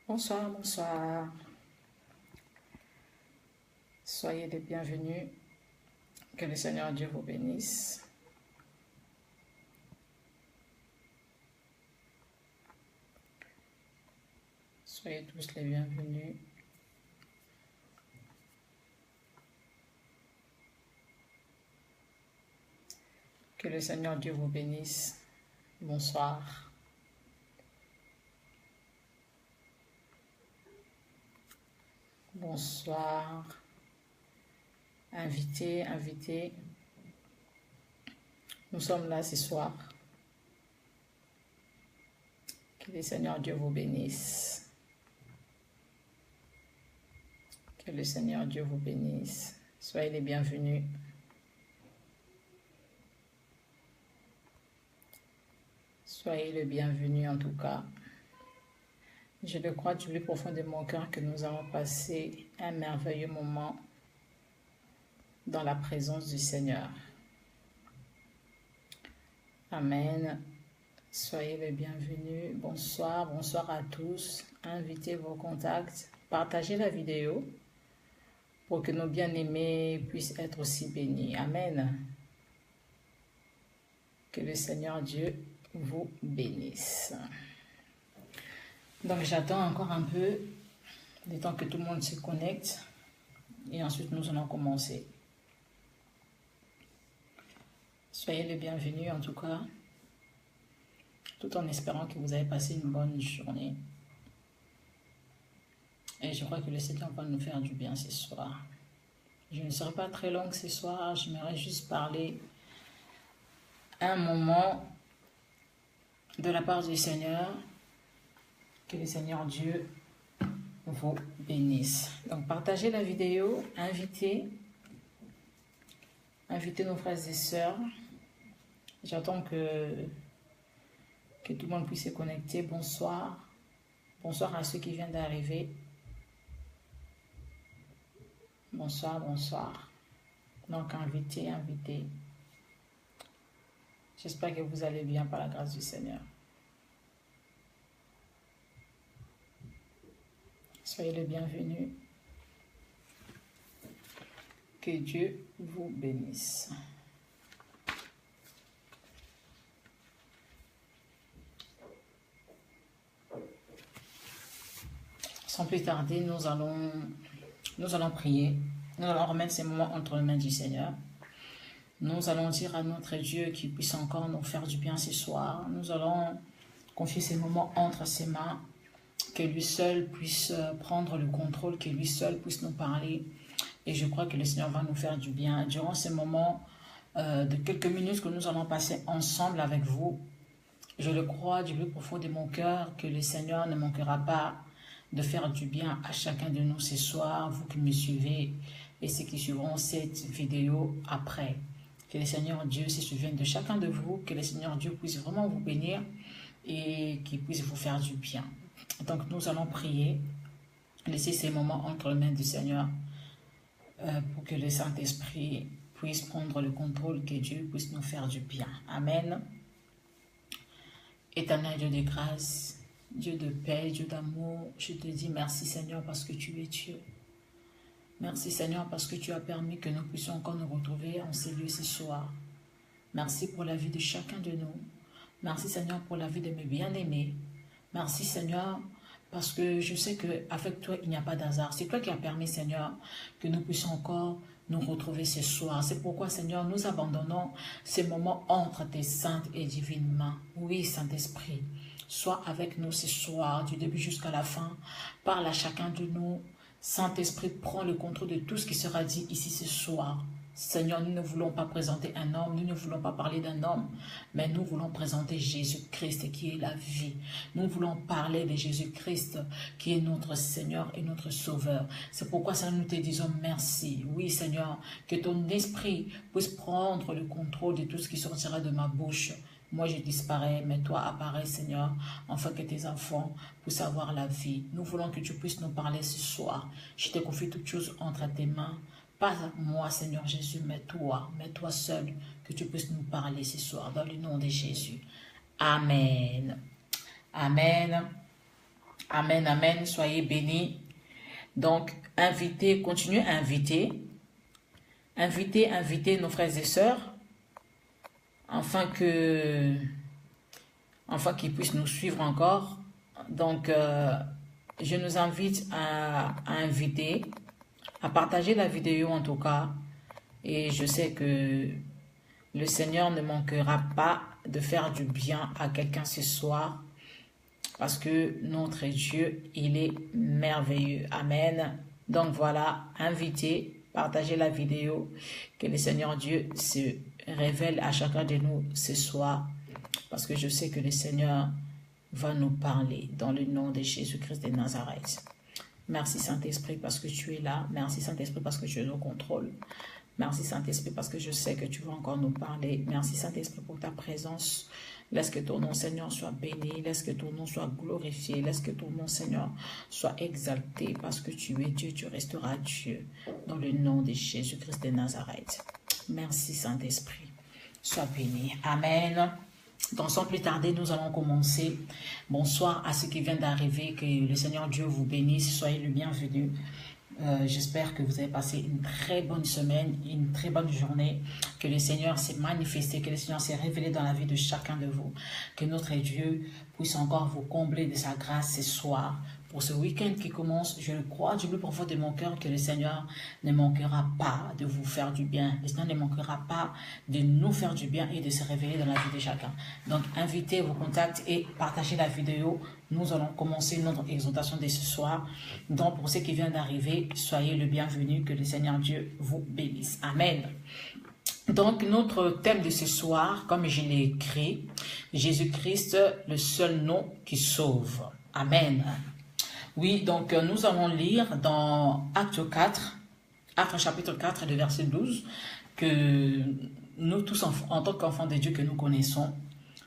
Bonsoir, bonsoir. Soyez les bienvenus. Que le Seigneur Dieu vous bénisse. Soyez tous les bienvenus. Que le Seigneur Dieu vous bénisse. Bonsoir. Bonsoir. Invités. Nous sommes là ce soir. Que le Seigneur Dieu vous bénisse. Que le Seigneur Dieu vous bénisse. Soyez les bienvenus. Soyez le bienvenu en tout cas. Je le crois du plus profond de mon cœur que nous allons passer un merveilleux moment dans la présence du Seigneur. Amen. Soyez les bienvenus. Bonsoir, bonsoir à tous. Invitez vos contacts. Partagez la vidéo pour que nos bien-aimés puissent être aussi bénis. Amen. Que le Seigneur Dieu vous bénisse. Donc j'attends encore un peu, le temps que tout le monde se connecte, et ensuite nous allons commencer. Soyez les bienvenus en tout cas, tout en espérant que vous avez passé une bonne journée. Et je crois que le Seigneur va nous faire du bien ce soir. Je ne serai pas très longue ce soir, j'aimerais juste parler un moment de la part du Seigneur. Que le Seigneur Dieu vous bénisse. Donc partagez la vidéo, invitez nos frères et sœurs. J'attends que tout le monde puisse se connecter. Bonsoir. Bonsoir à ceux qui viennent d'arriver. Bonsoir, bonsoir. Donc invitez. J'espère que vous allez bien par la grâce du Seigneur. Soyez les bienvenus. Que Dieu vous bénisse. Sans plus tarder, nous allons prier. Nous allons remettre ces moments entre les mains du Seigneur. Nous allons dire à notre Dieu qu'il puisse encore nous faire du bien ce soir. Nous allons confier ces moments entre ses mains. Que lui seul puisse prendre le contrôle, que lui seul puisse nous parler. Et je crois que le Seigneur va nous faire du bien. Durant ces moments de quelques minutes que nous allons passer ensemble avec vous, je le crois du plus profond de mon cœur que le Seigneur ne manquera pas de faire du bien à chacun de nous ce soir, vous qui me suivez et ceux qui suivront cette vidéo après. Que le Seigneur Dieu se souvienne de chacun de vous, que le Seigneur Dieu puisse vraiment vous bénir et qu'il puisse vous faire du bien. Donc nous allons prier, laisser ces moments entre les mains du Seigneur pour que le Saint-Esprit puisse prendre le contrôle, que Dieu puisse nous faire du bien. Amen. Éternel Dieu de grâce, Dieu de paix, Dieu d'amour, je te dis merci Seigneur parce que tu es Dieu. Merci Seigneur parce que tu as permis que nous puissions encore nous retrouver en ces lieux ce soir. Merci pour la vie de chacun de nous. Merci Seigneur pour la vie de mes bien-aimés. Merci Seigneur, parce que je sais qu'avec toi, il n'y a pas d'hasard. C'est toi qui as permis Seigneur, que nous puissions encore nous retrouver ce soir. C'est pourquoi Seigneur, nous abandonnons ces moments entre tes saintes et divines mains. Oui, Saint-Esprit, sois avec nous ce soir, du début jusqu'à la fin. Parle à chacun de nous. Saint-Esprit, prends le contrôle de tout ce qui sera dit ici ce soir. Seigneur, nous ne voulons pas présenter un homme, nous ne voulons pas parler d'un homme, mais nous voulons présenter Jésus-Christ qui est la vie. Nous voulons parler de Jésus-Christ qui est notre Seigneur et notre Sauveur. C'est pourquoi ça nous te disons merci. Oui Seigneur, que ton esprit puisse prendre le contrôle de tout ce qui sortira de ma bouche. Moi, je disparais, mais toi apparais, Seigneur, afin que tes enfants puissent avoir la vie. Nous voulons que tu puisses nous parler ce soir. Je te confie toutes choses entre tes mains. Pas moi, Seigneur Jésus, mais toi seul, que tu puisses nous parler ce soir, dans le nom de Jésus. Amen. Amen. Amen, amen. Soyez bénis. Donc, invitez, continuez à inviter. Invitez nos frères et sœurs afin qu'ils puissent nous suivre encore. Donc, je nous invite à inviter, à partager la vidéo en tout cas. Et je sais que le Seigneur ne manquera pas de faire du bien à quelqu'un ce soir. Parce que notre Dieu, il est merveilleux. Amen. Donc voilà, invitez, partagez la vidéo. Que le Seigneur Dieu se révèle à chacun de nous ce soir. Parce que je sais que le Seigneur va nous parler dans le nom de Jésus-Christ de Nazareth. Merci Saint-Esprit parce que tu es là. Merci Saint-Esprit parce que tu es au contrôle. Merci Saint-Esprit parce que je sais que tu vas encore nous parler. Merci Saint-Esprit pour ta présence. Laisse que ton nom, Seigneur, soit béni. Laisse que ton nom soit glorifié. Laisse que ton nom, Seigneur, soit exalté. Parce que tu es Dieu, tu resteras Dieu. Dans le nom de Jésus-Christ de Nazareth. Merci Saint-Esprit. Sois béni. Amen. Donc sans plus tarder, nous allons commencer. Bonsoir à ceux qui viennent d'arriver. Que le Seigneur Dieu vous bénisse. Soyez le bienvenu. J'espère que vous avez passé une très bonne semaine, une très bonne journée, que le Seigneur s'est manifesté, que le Seigneur s'est révélé dans la vie de chacun de vous, que notre Dieu puisse encore vous combler de sa grâce ce soir. Pour ce week-end qui commence, je le crois du plus profond de mon cœur que le Seigneur ne manquera pas de vous faire du bien. Le Seigneur ne manquera pas de nous faire du bien et de se révéler dans la vie de chacun. Donc, invitez vos contacts et partagez la vidéo. Nous allons commencer notre exhortation de ce soir. Donc, pour ceux qui viennent d'arriver, soyez le bienvenu. Que le Seigneur Dieu vous bénisse. Amen. Donc, notre thème de ce soir, comme je l'ai écrit, Jésus-Christ, le seul nom qui sauve. Amen. Oui, donc nous allons lire dans Acte 4, Acte chapitre 4, le verset 12, que nous tous, en tant qu'enfants de Dieu que nous connaissons,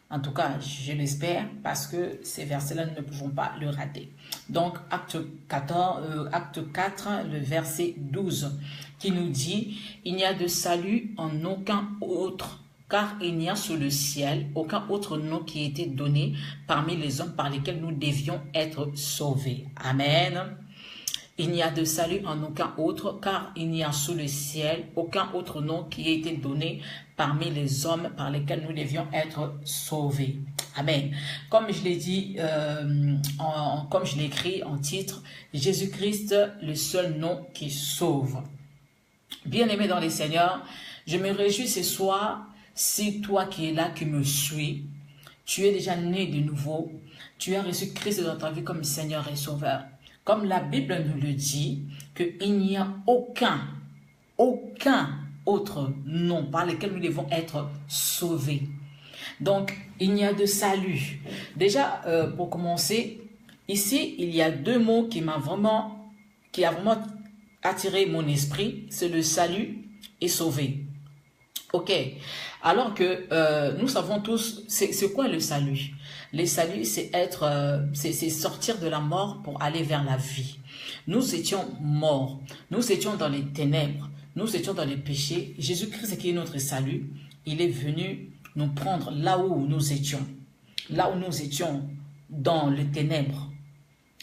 en tout cas, je l'espère, parce que ces versets-là, nous ne pouvons pas le rater. Donc, Acte 4, le verset 12, qui nous dit « Il n'y a de salut en aucun autre, car il n'y a sous le ciel aucun autre nom qui ait été donné parmi les hommes par lesquels nous devions être sauvés. » Amen. Il n'y a de salut en aucun autre, car il n'y a sous le ciel aucun autre nom qui ait été donné parmi les hommes par lesquels nous devions être sauvés. Amen. Comme je l'ai dit, comme je l'ai écrit en titre, Jésus-Christ, le seul nom qui sauve. Bien-aimé dans les Seigneurs, je me réjouis ce soir. Si toi qui es là, qui me suis, tu es déjà né de nouveau, tu as reçu Christ dans ta vie comme Seigneur et Sauveur. Comme la Bible nous le dit, qu'il n'y a aucun autre nom par lequel nous devons être sauvés. Donc, il n'y a de salut. Déjà, pour commencer, ici, il y a deux mots qui a vraiment attiré mon esprit, c'est le salut et sauver. Ok, alors que nous savons tous, c'est quoi le salut? Le salut, c'est sortir de la mort pour aller vers la vie. Nous étions morts, nous étions dans les ténèbres, nous étions dans les péchés. Jésus-Christ qui est notre salut, il est venu nous prendre là où nous étions dans les ténèbres,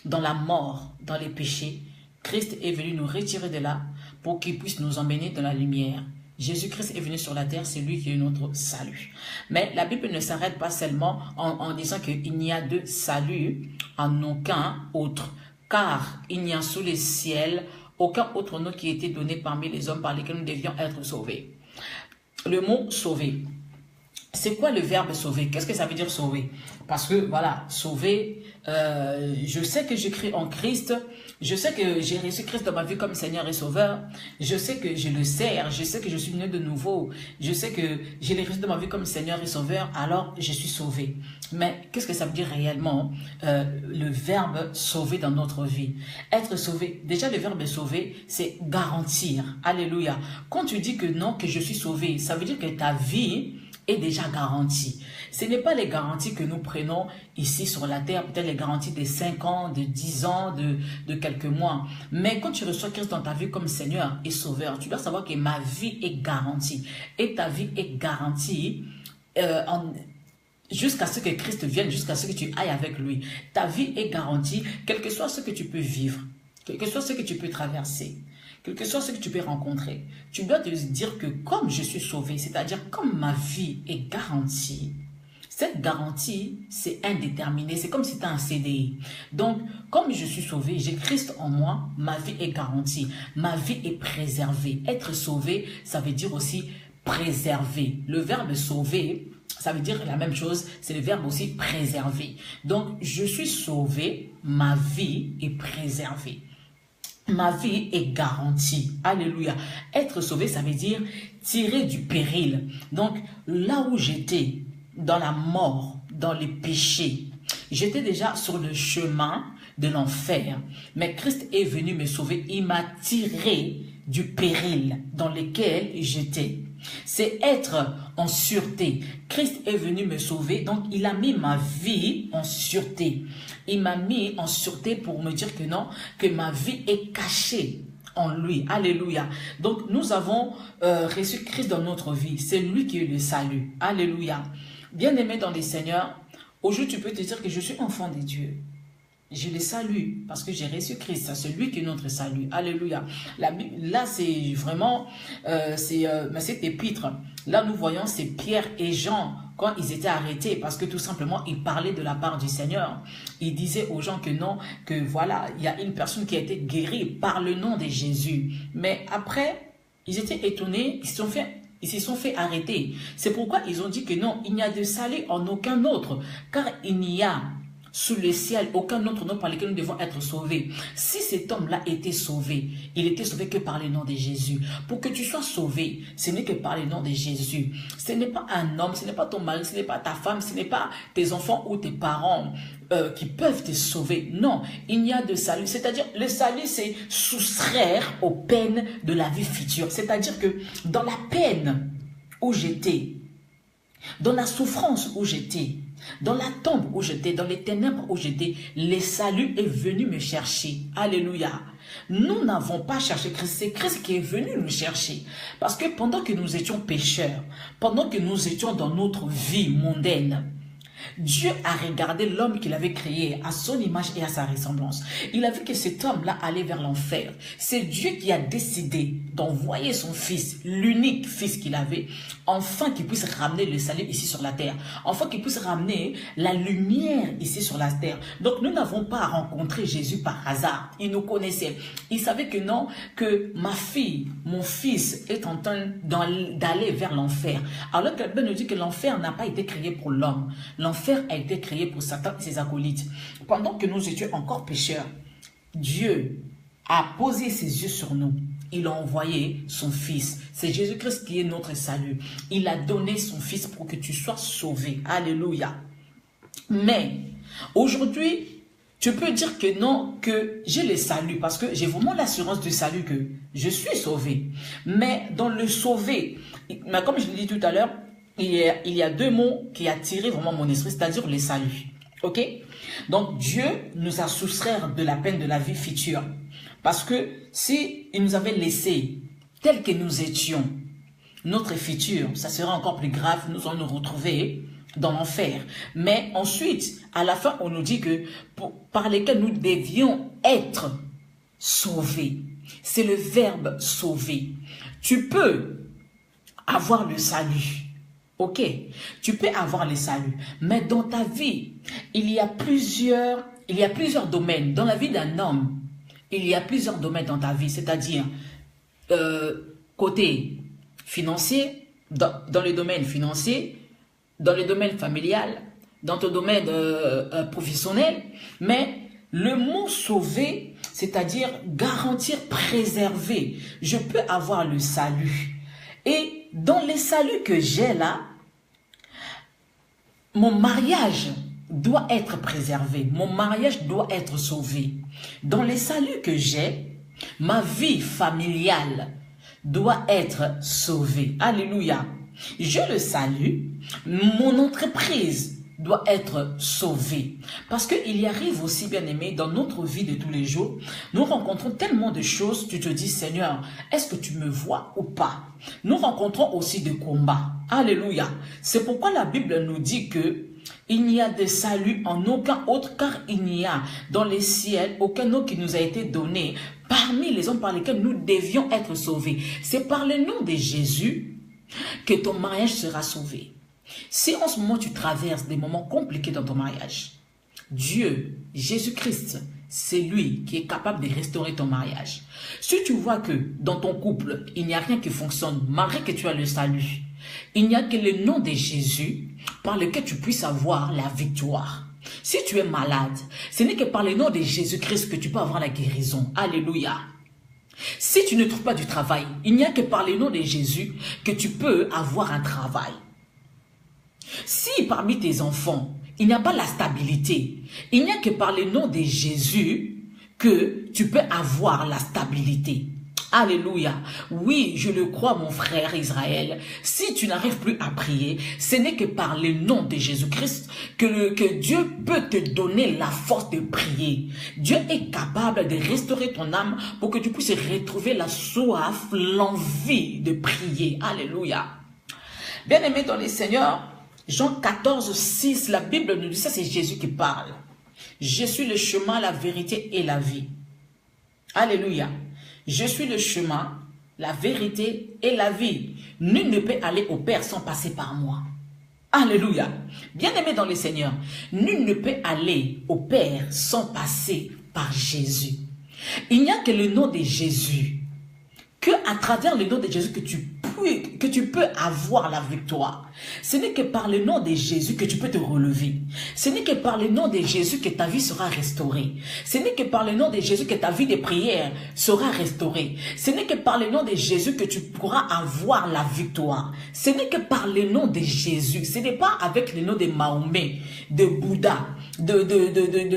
dans la mort, dans les péchés. Christ est venu nous retirer de là pour qu'il puisse nous emmener dans la lumière. Jésus-Christ est venu sur la terre, c'est lui qui est notre salut. Mais la Bible ne s'arrête pas seulement en disant qu'il n'y a de salut en aucun autre, car il n'y a sous les ciels aucun autre nom qui a été donné parmi les hommes par lesquels nous devions être sauvés. Le mot sauver. C'est quoi le verbe sauver? Qu'est-ce que ça veut dire sauver? Parce que voilà, sauver, je sais que je crie en Christ, je sais que j'ai reçu Christ dans ma vie comme Seigneur et Sauveur, je sais que je le sers, je sais que je suis né de nouveau, je sais que j'ai reçu dans ma vie comme Seigneur et Sauveur, alors je suis sauvé. Mais qu'est-ce que ça veut dire réellement le verbe sauver dans notre vie? Être sauvé, déjà le verbe sauver, c'est garantir. Alléluia. Quand tu dis que non, que je suis sauvé, ça veut dire que ta vie est déjà garantie. Ce n'est pas les garanties que nous prenons ici sur la terre, peut-être les garanties de 5 ans, de 10 ans, de quelques mois. Mais quand tu reçois Christ dans ta vie comme Seigneur et Sauveur, tu dois savoir que ma vie est garantie. Et ta vie est garantie jusqu'à ce que Christ vienne, jusqu'à ce que tu ailles avec lui. Ta vie est garantie, quel que soit ce que tu peux vivre, quel que soit ce que tu peux traverser, quel que soit ce que tu peux rencontrer. Tu dois te dire que comme je suis sauvé, c'est-à-dire comme ma vie est garantie, cette garantie, c'est indéterminé, c'est comme si c'était un CDI. Donc, comme je suis sauvé, j'ai Christ en moi, ma vie est garantie, ma vie est préservée. Être sauvé, ça veut dire aussi préserver. Le verbe sauver, ça veut dire la même chose, c'est le verbe aussi préserver. Donc, je suis sauvé, ma vie est préservée. Ma vie est garantie. Alléluia. Être sauvé, ça veut dire tirer du péril. Donc, là où j'étais, dans la mort, dans les péchés, j'étais déjà sur le chemin de l'enfer. Mais Christ est venu me sauver. Il m'a tiré du péril dans lequel j'étais. C'est être en sûreté. Christ est venu me sauver, donc il a mis ma vie en sûreté. Il m'a mis en sûreté pour me dire que non, que ma vie est cachée en lui. Alléluia. Donc nous avons reçu Christ dans notre vie. C'est lui qui est le salut. Alléluia. Bien-aimé dans les Seigneurs, aujourd'hui tu peux te dire que je suis enfant de Dieu. Je le salue parce que j'ai reçu Christ. C'est lui qui est notre salut. Alléluia. Là, c'est vraiment, cette épître. Là, nous voyons, c'est Pierre et Jean quand ils étaient arrêtés parce que tout simplement, ils parlaient de la part du Seigneur. Ils disaient aux gens que non, que voilà, il y a une personne qui a été guérie par le nom de Jésus. Mais après, ils étaient étonnés, ils se sont fait arrêter. C'est pourquoi ils ont dit que non, il n'y a de salut en aucun autre, car il n'y a sous le ciel aucun autre nom par lequel nous devons être sauvés. Si cet homme-là était sauvé, il était sauvé que par le nom de Jésus. Pour que tu sois sauvé, ce n'est que par le nom de Jésus. Ce n'est pas un homme, ce n'est pas ton mari, ce n'est pas ta femme, ce n'est pas tes enfants ou tes parents qui peuvent te sauver. Non, il n'y a de salut. C'est-à-dire, le salut, c'est soustraire aux peines de la vie future. C'est-à-dire que dans la peine où j'étais, dans la souffrance où j'étais, dans la tombe où j'étais, dans les ténèbres où j'étais, le salut est venu me chercher. Alléluia. Nous n'avons pas cherché Christ, c'est Christ qui est venu nous chercher. Parce que pendant que nous étions pécheurs, pendant que nous étions dans notre vie mondaine, Dieu a regardé l'homme qu'il avait créé à son image et à sa ressemblance. Il a vu que cet homme-là allait vers l'enfer. C'est Dieu qui a décidé d'envoyer son fils, l'unique fils qu'il avait, afin qu'il puisse ramener le salut ici sur la terre, afin qu'il puisse ramener la lumière ici sur la terre. Donc nous n'avons pas rencontré Jésus par hasard. Il nous connaissait. Il savait que non, que ma fille, mon fils est en train d'aller vers l'enfer. Alors que la Bible nous dit que l'enfer n'a pas été créé pour l'homme. L'enfer a été créé pour Satan et ses acolytes. Pendant que nous étions encore pécheurs, Dieu a posé ses yeux sur nous. Il a envoyé son fils. C'est Jésus-Christ qui est notre salut. Il a donné son fils pour que tu sois sauvé. Alléluia. Mais aujourd'hui, tu peux dire que non, que j'ai le salut parce que j'ai vraiment l'assurance du salut que je suis sauvé. Mais dans le sauver, comme je l'ai dit tout à l'heure, il y a deux mots qui attirent vraiment mon esprit, c'est-à-dire le salut. Ok? Donc Dieu nous a soustraire de la peine de la vie future. Parce que si il nous avait laissé tel que nous étions, notre futur, ça sera encore plus grave, nous allons nous retrouver dans l'enfer. Mais ensuite, à la fin, on nous dit que par lesquels nous devions être sauvés. C'est le verbe sauver. Tu peux avoir le salut. Ok, tu peux avoir le salut, mais dans ta vie, il y a plusieurs domaines. Dans la vie d'un homme, il y a plusieurs domaines dans ta vie, c'est-à-dire côté financier, dans le domaine financier, dans le domaine familial, dans ton domaine professionnel, mais le mot sauver, c'est-à-dire garantir, préserver. Je peux avoir le salut. Et dans les saluts que j'ai là, mon mariage doit être préservé. Mon mariage doit être sauvé. Dans les saluts que j'ai, ma vie familiale doit être sauvée. Alléluia. Je le salue. Mon entreprise doit être sauvée. Parce qu'il y arrive aussi, bien aimé, dans notre vie de tous les jours, nous rencontrons tellement de choses, tu te dis, Seigneur, est-ce que tu me vois ou pas? Nous rencontrons aussi des combats. Alléluia. C'est pourquoi la Bible nous dit que Il n'y a de salut en aucun autre, car il n'y a dans les ciels aucun nom qui nous a été donné parmi les hommes par lesquels nous devions être sauvés. C'est par le nom de Jésus que ton mariage sera sauvé. Si en ce moment tu traverses des moments compliqués dans ton mariage, Dieu, Jésus-Christ, c'est lui qui est capable de restaurer ton mariage. Si tu vois que dans ton couple, il n'y a rien qui fonctionne, malgré que tu as le salut, il n'y a que le nom de Jésus par lequel tu puisses avoir la victoire. Si tu es malade, ce n'est que par le nom de Jésus-Christ que tu peux avoir la guérison. Alléluia. Si tu ne trouves pas du travail, il n'y a que par le nom de Jésus que tu peux avoir un travail. Si parmi tes enfants, il n'y a pas la stabilité, il n'y a que par le nom de Jésus que tu peux avoir la stabilité. Alléluia. Oui, je le crois, mon frère Israël. Si tu n'arrives plus à prier, ce n'est que par le nom de Jésus-Christ que Dieu peut te donner la force de prier. Dieu est capable de restaurer ton âme pour que tu puisses retrouver la soif, l'envie de prier. Alléluia. Bien-aimés dans les Seigneurs, Jean 14, 6, la Bible nous dit ça, c'est Jésus qui parle. Je suis le chemin, la vérité et la vie. Alléluia. Je suis le chemin, la vérité et la vie. Nul ne peut aller au Père sans passer par moi. Alléluia. Bien-aimé dans le Seigneur, nul ne peut aller au Père sans passer par Jésus. Il n'y a que le nom de Jésus, que à travers le nom de Jésus que tu peux avoir la victoire. Ce n'est que par le nom de Jésus que tu peux te relever. Ce n'est que par le nom de Jésus que ta vie sera restaurée. Ce n'est que par le nom de Jésus que ta vie de prière sera restaurée. Ce n'est que par le nom de Jésus que tu pourras avoir la victoire. Ce n'est que par le nom de Jésus. Ce n'est pas avec le nom de Mahomet, de Bouddha, de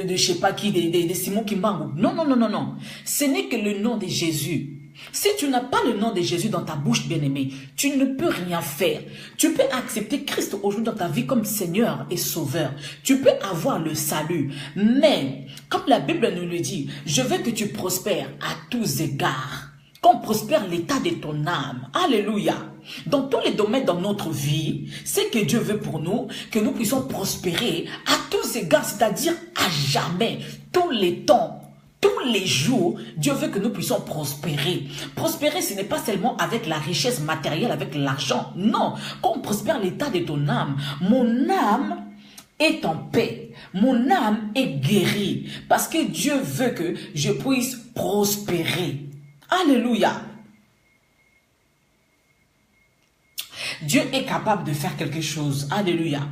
je sais pas qui, de Simon Kimbangu. Non, non, non, non, non. Ce n'est que le nom de Jésus. Si tu n'as pas le nom de Jésus dans ta bouche, bien-aimé, tu ne peux rien faire. Tu peux accepter Christ aujourd'hui dans ta vie comme Seigneur et Sauveur. Tu peux avoir le salut. Mais, comme la Bible nous le dit, je veux que tu prospères à tous égards. Qu'on prospère l'état de ton âme. Alléluia. Dans tous les domaines dans notre vie, c'est que Dieu veut pour nous, que nous puissions prospérer à tous égards, c'est-à-dire à jamais, tous les temps. Tous les jours, Dieu veut que nous puissions prospérer. Prospérer, ce n'est pas seulement avec la richesse matérielle, avec l'argent. Non, qu'on prospère l'état de ton âme. Mon âme est en paix. Mon âme est guérie. Parce que Dieu veut que je puisse prospérer. Alléluia. Dieu est capable de faire quelque chose. Alléluia.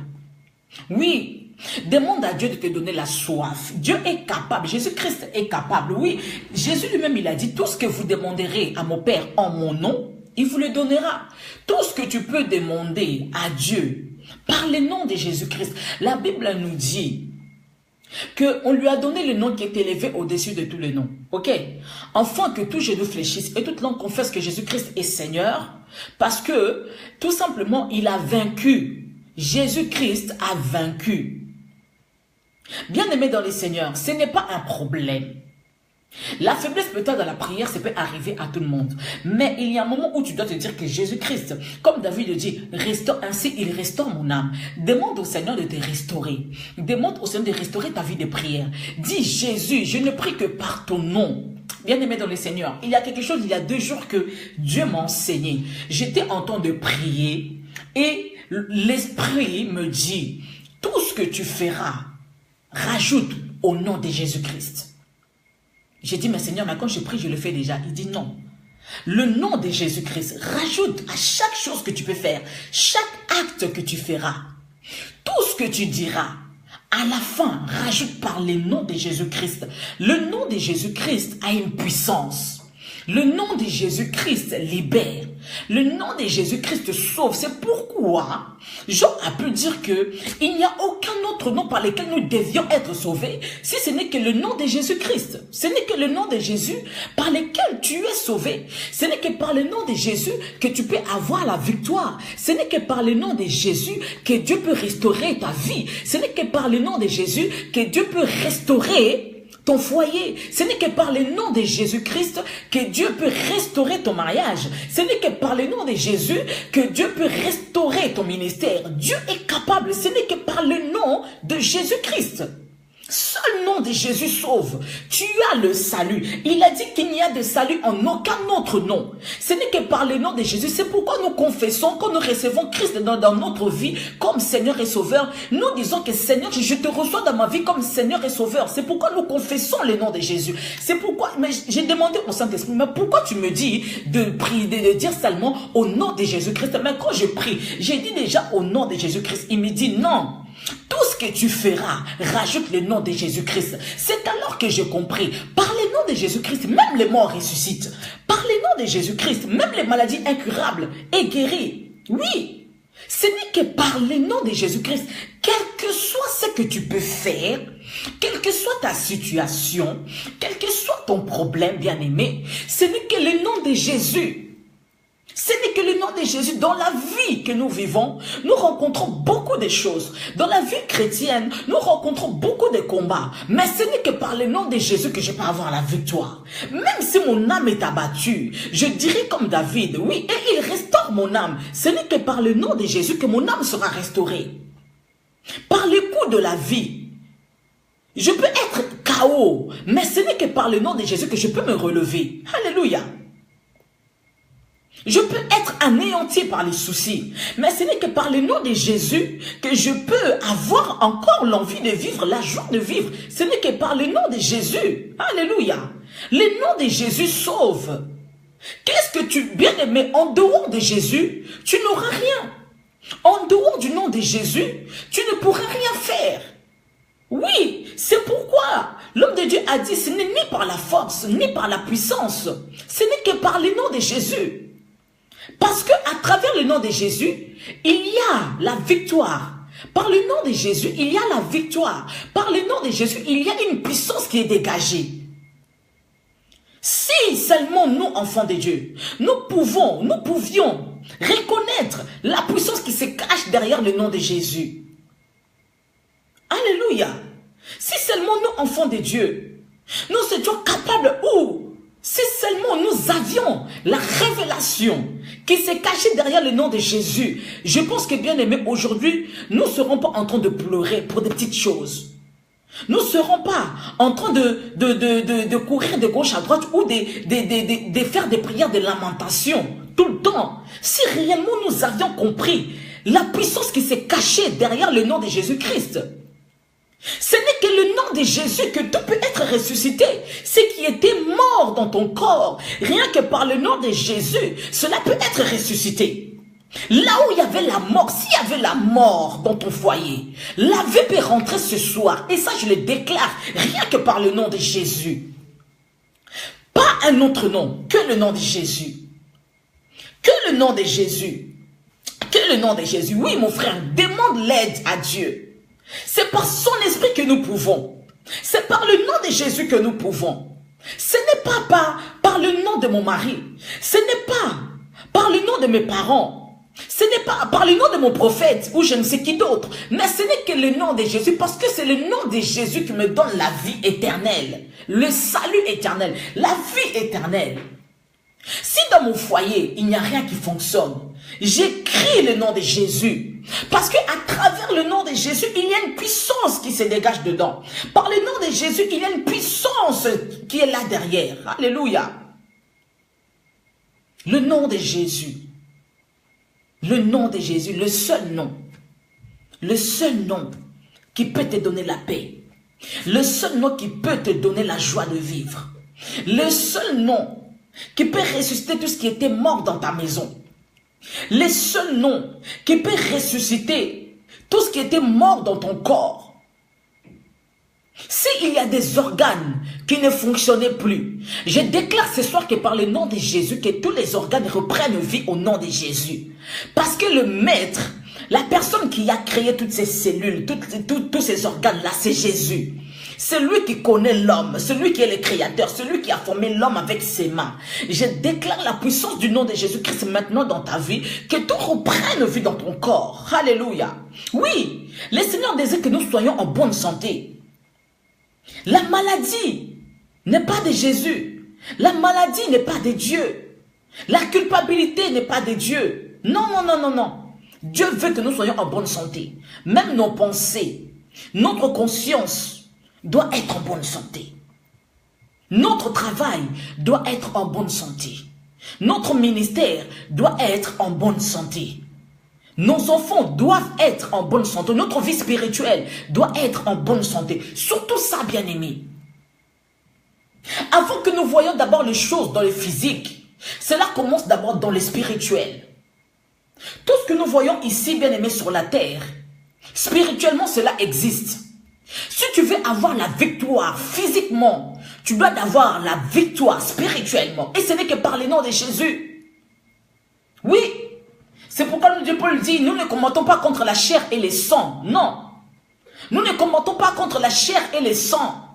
Oui. Demande à Dieu de te donner la soif. Dieu est capable. Jésus-Christ est capable. Oui, Jésus lui-même, il a dit, tout ce que vous demanderez à mon Père en mon nom, il vous le donnera. Tout ce que tu peux demander à Dieu par le nom de Jésus-Christ. La Bible nous dit qu'on lui a donné le nom qui est élevé au-dessus de tous les noms. Ok? Enfin que tout genou fléchisse et toute langue confesse que Jésus-Christ est Seigneur, parce que tout simplement, il a vaincu. Jésus-Christ a vaincu. Bien-aimé dans les Seigneurs, ce n'est pas un problème. La faiblesse peut-être dans la prière, ça peut arriver à tout le monde. Mais il y a un moment où tu dois te dire que Jésus-Christ, comme David le dit, restaure ainsi, il restaure mon âme. Demande au Seigneur de te restaurer. Demande au Seigneur de restaurer ta vie de prière. Dis, Jésus, je ne prie que par ton nom. Bien-aimé dans le Seigneur, il y a quelque chose, il y a 2 jours que Dieu m'a enseigné. J'étais en train de prier et l'Esprit me dit, tout ce que tu feras, rajoute au nom de Jésus-Christ. J'ai dit, mais Seigneur, mais quand je prie, je le fais déjà. Il dit non. Le nom de Jésus-Christ, rajoute à chaque chose que tu peux faire, chaque acte que tu feras, tout ce que tu diras, à la fin, rajoute par le nom de Jésus-Christ. Le nom de Jésus-Christ a une puissance. Le nom de Jésus-Christ libère. Le nom de Jésus-Christ sauve. C'est pourquoi Jean a pu dire que il n'y a aucun autre nom par lequel nous devions être sauvés si ce n'est que le nom de Jésus-Christ. Ce n'est que le nom de Jésus par lequel tu es sauvé. Ce n'est que par le nom de Jésus que tu peux avoir la victoire. Ce n'est que par le nom de Jésus que Dieu peut restaurer ta vie. Ce n'est que par le nom de Jésus que Dieu peut restaurer ton foyer. Ce n'est que par le nom de Jésus-Christ que Dieu peut restaurer ton mariage. Ce n'est que par le nom de Jésus que Dieu peut restaurer ton ministère. Dieu est capable. Ce n'est que par le nom de Jésus-Christ. Seul nom de Jésus sauve. Tu as le salut. Il a dit qu'il n'y a de salut en aucun autre nom. Ce n'est que par le nom de Jésus. C'est pourquoi nous confessons, quand nous recevons Christ dans notre vie comme Seigneur et Sauveur, nous disons que Seigneur, je te reçois dans ma vie comme Seigneur et Sauveur. C'est pourquoi nous confessons le nom de Jésus. C'est pourquoi, mais j'ai demandé au Saint-Esprit, mais pourquoi tu me dis de prier, de dire seulement au nom de Jésus-Christ? Mais quand je prie, j'ai dit déjà au nom de Jésus-Christ. Il me dit non. Tout ce que tu feras, rajoute le nom de Jésus-Christ. C'est alors que j'ai compris. Par le nom de Jésus-Christ, même les morts ressuscitent. Par le nom de Jésus-Christ, même les maladies incurables est guérie. Oui, ce n'est que par le nom de Jésus-Christ, quel que soit ce que tu peux faire, quelle que soit ta situation, quel que soit ton problème, bien-aimé, ce n'est que le nom de Jésus. Ce n'est que le nom de Jésus. Dans la vie que nous vivons, nous rencontrons beaucoup de choses. Dans la vie chrétienne, nous rencontrons beaucoup de combats. Mais ce n'est que par le nom de Jésus que je peux avoir la victoire. Même si mon âme est abattue, je dirai comme David, oui, et il restaure mon âme. Ce n'est que par le nom de Jésus que mon âme sera restaurée. Par le coup de la vie, je peux être KO, mais ce n'est que par le nom de Jésus que je peux me relever. Alléluia. Je peux être anéanti par les soucis, mais ce n'est que par le nom de Jésus que je peux avoir encore l'envie de vivre, la joie de vivre. Ce n'est que par le nom de Jésus. Alléluia. Le nom de Jésus sauve. Qu'est-ce que tu, bien-aimé, en dehors de Jésus, tu n'auras rien. En dehors du nom de Jésus, tu ne pourras rien faire. Oui, c'est pourquoi l'homme de Dieu a dit, ce n'est ni par la force, ni par la puissance. Ce n'est que par le nom de Jésus. Parce que à travers le nom de Jésus, il y a la victoire. Par le nom de Jésus, il y a la victoire. Par le nom de Jésus, il y a une puissance qui est dégagée. Si seulement nous, enfants de Dieu, nous pouvions reconnaître la puissance qui se cache derrière le nom de Jésus. Alléluia. Si seulement nous, enfants de Dieu, nous étions capables si seulement nous avions la révélation qui s'est cachée derrière le nom de Jésus, je pense que bien aimé, aujourd'hui, nous ne serons pas en train de pleurer pour des petites choses. Nous ne serons pas en train de courir de gauche à droite ou de faire des prières de lamentation tout le temps. Si réellement nous avions compris la puissance qui s'est cachée derrière le nom de Jésus-Christ. Ce n'est que le nom de Jésus que tout peut être ressuscité. Ce qui était mort dans ton corps, rien que par le nom de Jésus, cela peut être ressuscité. Là où il y avait la mort, s'il y avait la mort dans ton foyer, la vie peut rentrer ce soir. Et ça, je le déclare, rien que par le nom de Jésus. Pas un autre nom que le nom de Jésus. Que le nom de Jésus. Que le nom de Jésus. Oui, mon frère, demande l'aide à Dieu. C'est par son esprit que nous pouvons. C'est par le nom de Jésus que nous pouvons. Ce n'est pas par le nom de mon mari. Ce n'est pas par le nom de mes parents. Ce n'est pas par le nom de mon prophète ou je ne sais qui d'autre. Mais ce n'est que le nom de Jésus parce que c'est le nom de Jésus qui me donne la vie éternelle. Le salut éternel. La vie éternelle. Si dans mon foyer, il n'y a rien qui fonctionne, j'écris le nom de Jésus. Parce qu'à travers le nom de Jésus, il y a une puissance qui se dégage dedans. Par le nom de Jésus, il y a une puissance qui est là derrière. Alléluia. Le nom de Jésus. Le nom de Jésus, le seul nom. Le seul nom qui peut te donner la paix. Le seul nom qui peut te donner la joie de vivre. Le seul nom qui peut ressusciter tout ce qui était mort dans ta maison. Le seul nom qui peut ressusciter tout ce qui était mort dans ton corps. S'il y a des organes qui ne fonctionnaient plus, je déclare ce soir que par le nom de Jésus, que tous les organes reprennent vie au nom de Jésus. Parce que le maître, la personne qui a créé toutes ces cellules, tous ces organes-là, c'est Jésus. C'est lui qui connaît l'homme, celui qui est le créateur, celui qui a formé l'homme avec ses mains. Je déclare la puissance du nom de Jésus-Christ maintenant dans ta vie, que tout reprenne vie dans ton corps. Alléluia. Oui, le Seigneur désire que nous soyons en bonne santé. La maladie n'est pas de Jésus. La maladie n'est pas de Dieu. La culpabilité n'est pas de Dieu. Non, non, non, non, non. Dieu veut que nous soyons en bonne santé. Même nos pensées, notre conscience doit être en bonne santé. Notre travail doit être en bonne santé. Notre ministère doit être en bonne santé. Nos enfants doivent être en bonne santé. Notre vie spirituelle doit être en bonne santé. Surtout ça, bien-aimés. Avant que nous voyions d'abord les choses dans le physique, cela commence d'abord dans le spirituel. Tout ce que nous voyons ici, bien-aimés, sur la terre, spirituellement, cela existe. Si tu veux avoir la victoire physiquement, tu dois avoir la victoire spirituellement. Et ce n'est que par le nom de Jésus. Oui, c'est pourquoi nous, Dieu Paul dit, nous ne combattons pas contre la chair et les sangs. Non, nous ne combattons pas contre la chair et les sangs.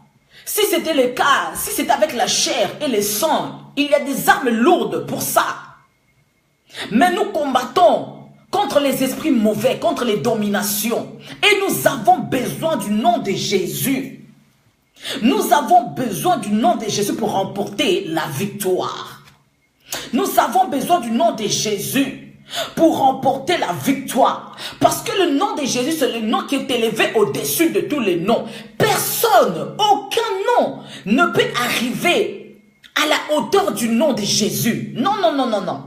Si c'était le cas, si c'était avec la chair et les sangs, il y a des armes lourdes pour ça. Mais nous combattons contre les esprits mauvais, contre les dominations. Et nous avons besoin du nom de Jésus. Nous avons besoin du nom de Jésus pour remporter la victoire. Nous avons besoin du nom de Jésus pour remporter la victoire. Parce que le nom de Jésus, c'est le nom qui est élevé au-dessus de tous les noms. Personne, aucun nom ne peut arriver à la hauteur du nom de Jésus. Non, non, non, non, non.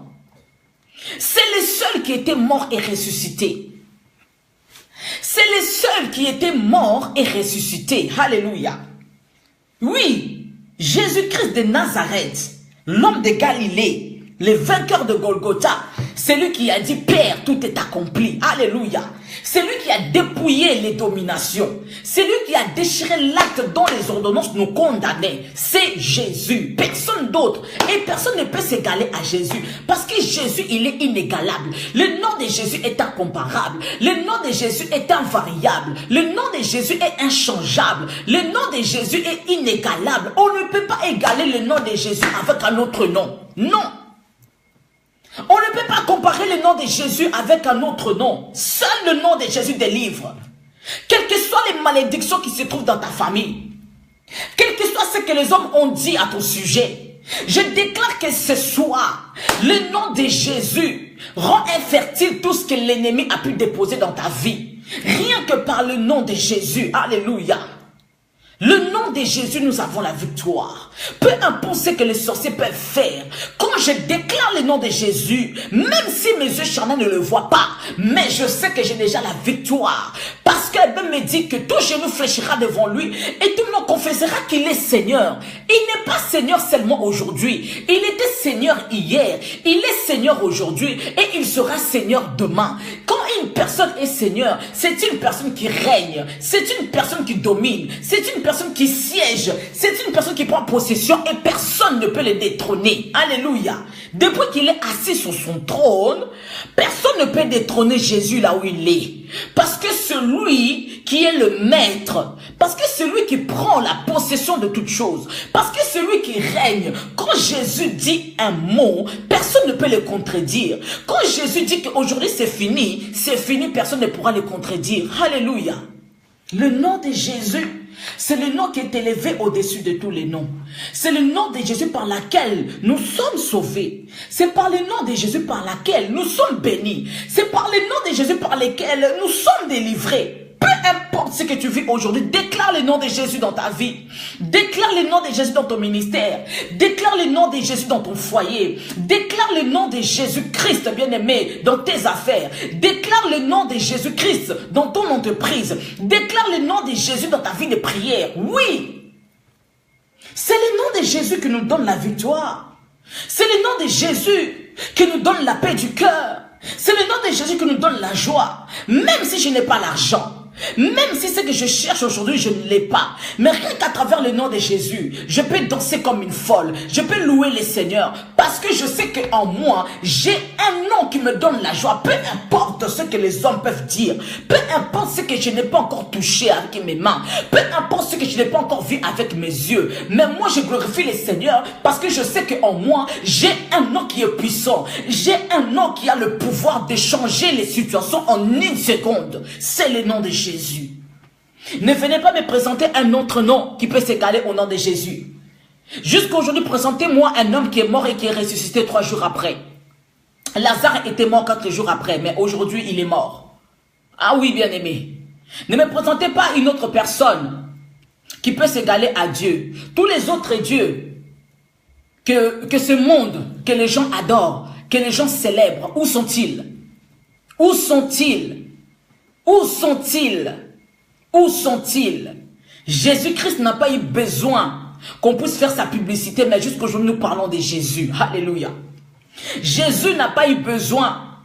C'est le seul qui était mort et ressuscité. C'est le seul qui était mort et ressuscité. Alléluia. Oui, Jésus-Christ de Nazareth, l'homme de Galilée, le vainqueur de Golgotha, c'est lui qui a dit, Père, tout est accompli. Alléluia. C'est lui qui a dépouillé les dominations. C'est lui qui a déchiré l'acte dont les ordonnances nous condamnaient. C'est Jésus. Personne d'autre. Et personne ne peut s'égaler à Jésus. Parce que Jésus, il est inégalable. Le nom de Jésus est incomparable. Le nom de Jésus est invariable. Le nom de Jésus est inchangeable. Le nom de Jésus est inégalable. On ne peut pas égaler le nom de Jésus avec un autre nom. Non. On ne peut pas comparer le nom de Jésus avec un autre nom. Seul le nom de Jésus délivre. Quelles que soient les malédictions qui se trouvent dans ta famille, quel que soit ce que les hommes ont dit à ton sujet, je déclare que ce soir, le nom de Jésus rend infertile tout ce que l'ennemi a pu déposer dans ta vie. Rien que par le nom de Jésus. Alléluia. Le nom de Jésus, nous avons la victoire. Peu importe ce que les sorciers peuvent faire. Quand je déclare le nom de Jésus, même si mes yeux charnels ne le voient pas, mais je sais que j'ai déjà la victoire. Parce qu'elle me dit que tout genou fléchira devant lui et tout le monde confessera qu'il est Seigneur. Il n'est pas Seigneur seulement aujourd'hui. Il était Seigneur hier. Il est Seigneur aujourd'hui et il sera Seigneur demain. Quand une personne est Seigneur, c'est une personne qui règne. C'est une personne qui domine. C'est une personne qui siège. C'est une personne qui prend possession et personne ne peut le détrôner. Alléluia. Depuis qu'il est assis sur son trône, personne ne peut détrôner Jésus là où il est. Parce que celui qui est le maître, parce que celui qui prend la possession de toutes choses, parce que celui qui règne, quand Jésus dit un mot, personne ne peut le contredire. Quand Jésus dit qu'aujourd'hui c'est fini, personne ne pourra le contredire. Alléluia. Le nom de Jésus, c'est le nom qui est élevé au-dessus de tous les noms. C'est le nom de Jésus par lequel nous sommes sauvés. C'est par le nom de Jésus par lequel nous sommes bénis. C'est par le nom de Jésus par lequel nous sommes délivrés. Peu importe ce que tu vis aujourd'hui, déclare le nom de Jésus dans ta vie. Déclare le nom de Jésus dans ton ministère. Déclare le nom de Jésus dans ton foyer. Déclare le nom de Jésus-Christ, bien-aimé, dans tes affaires. Déclare le nom de Jésus-Christ dans ton entreprise. Déclare le nom de Jésus dans ta vie de prière. Oui, c'est le nom de Jésus qui nous donne la victoire. C'est le nom de Jésus qui nous donne la paix du cœur. C'est le nom de Jésus qui nous donne la joie. Même si je n'ai pas l'argent, même si ce que je cherche aujourd'hui, je ne l'ai pas. Mais rien qu'à travers le nom de Jésus, je peux danser comme une folle. Je peux louer le Seigneur. Parce que je sais qu'en moi, j'ai un nom qui me donne la joie. Peu importe ce que les hommes peuvent dire. Peu importe ce que je n'ai pas encore touché avec mes mains. Peu importe ce que je n'ai pas encore vu avec mes yeux. Mais moi, je glorifie le Seigneur parce que je sais qu'en moi, j'ai un nom qui est puissant. J'ai un nom qui a le pouvoir de changer les situations en une seconde. C'est le nom de Jésus. Ne venez pas me présenter un autre nom qui peut s'égaler au nom de Jésus. Jusqu'à aujourd'hui, présentez-moi un homme qui est mort et qui est ressuscité 3 jours après. Lazare était mort 4 jours après, mais aujourd'hui, il est mort. Ah oui, bien-aimé. Ne me présentez pas une autre personne qui peut s'égaler à Dieu. Tous les autres dieux que ce monde, que les gens adorent, que les gens célèbrent, où sont-ils? Où sont-ils? Où sont-ils? Où sont-ils? Jésus-Christ n'a pas eu besoin qu'on puisse faire sa publicité, mais jusqu'aujourd'hui nous parlons de Jésus. Alléluia. Jésus n'a pas eu besoin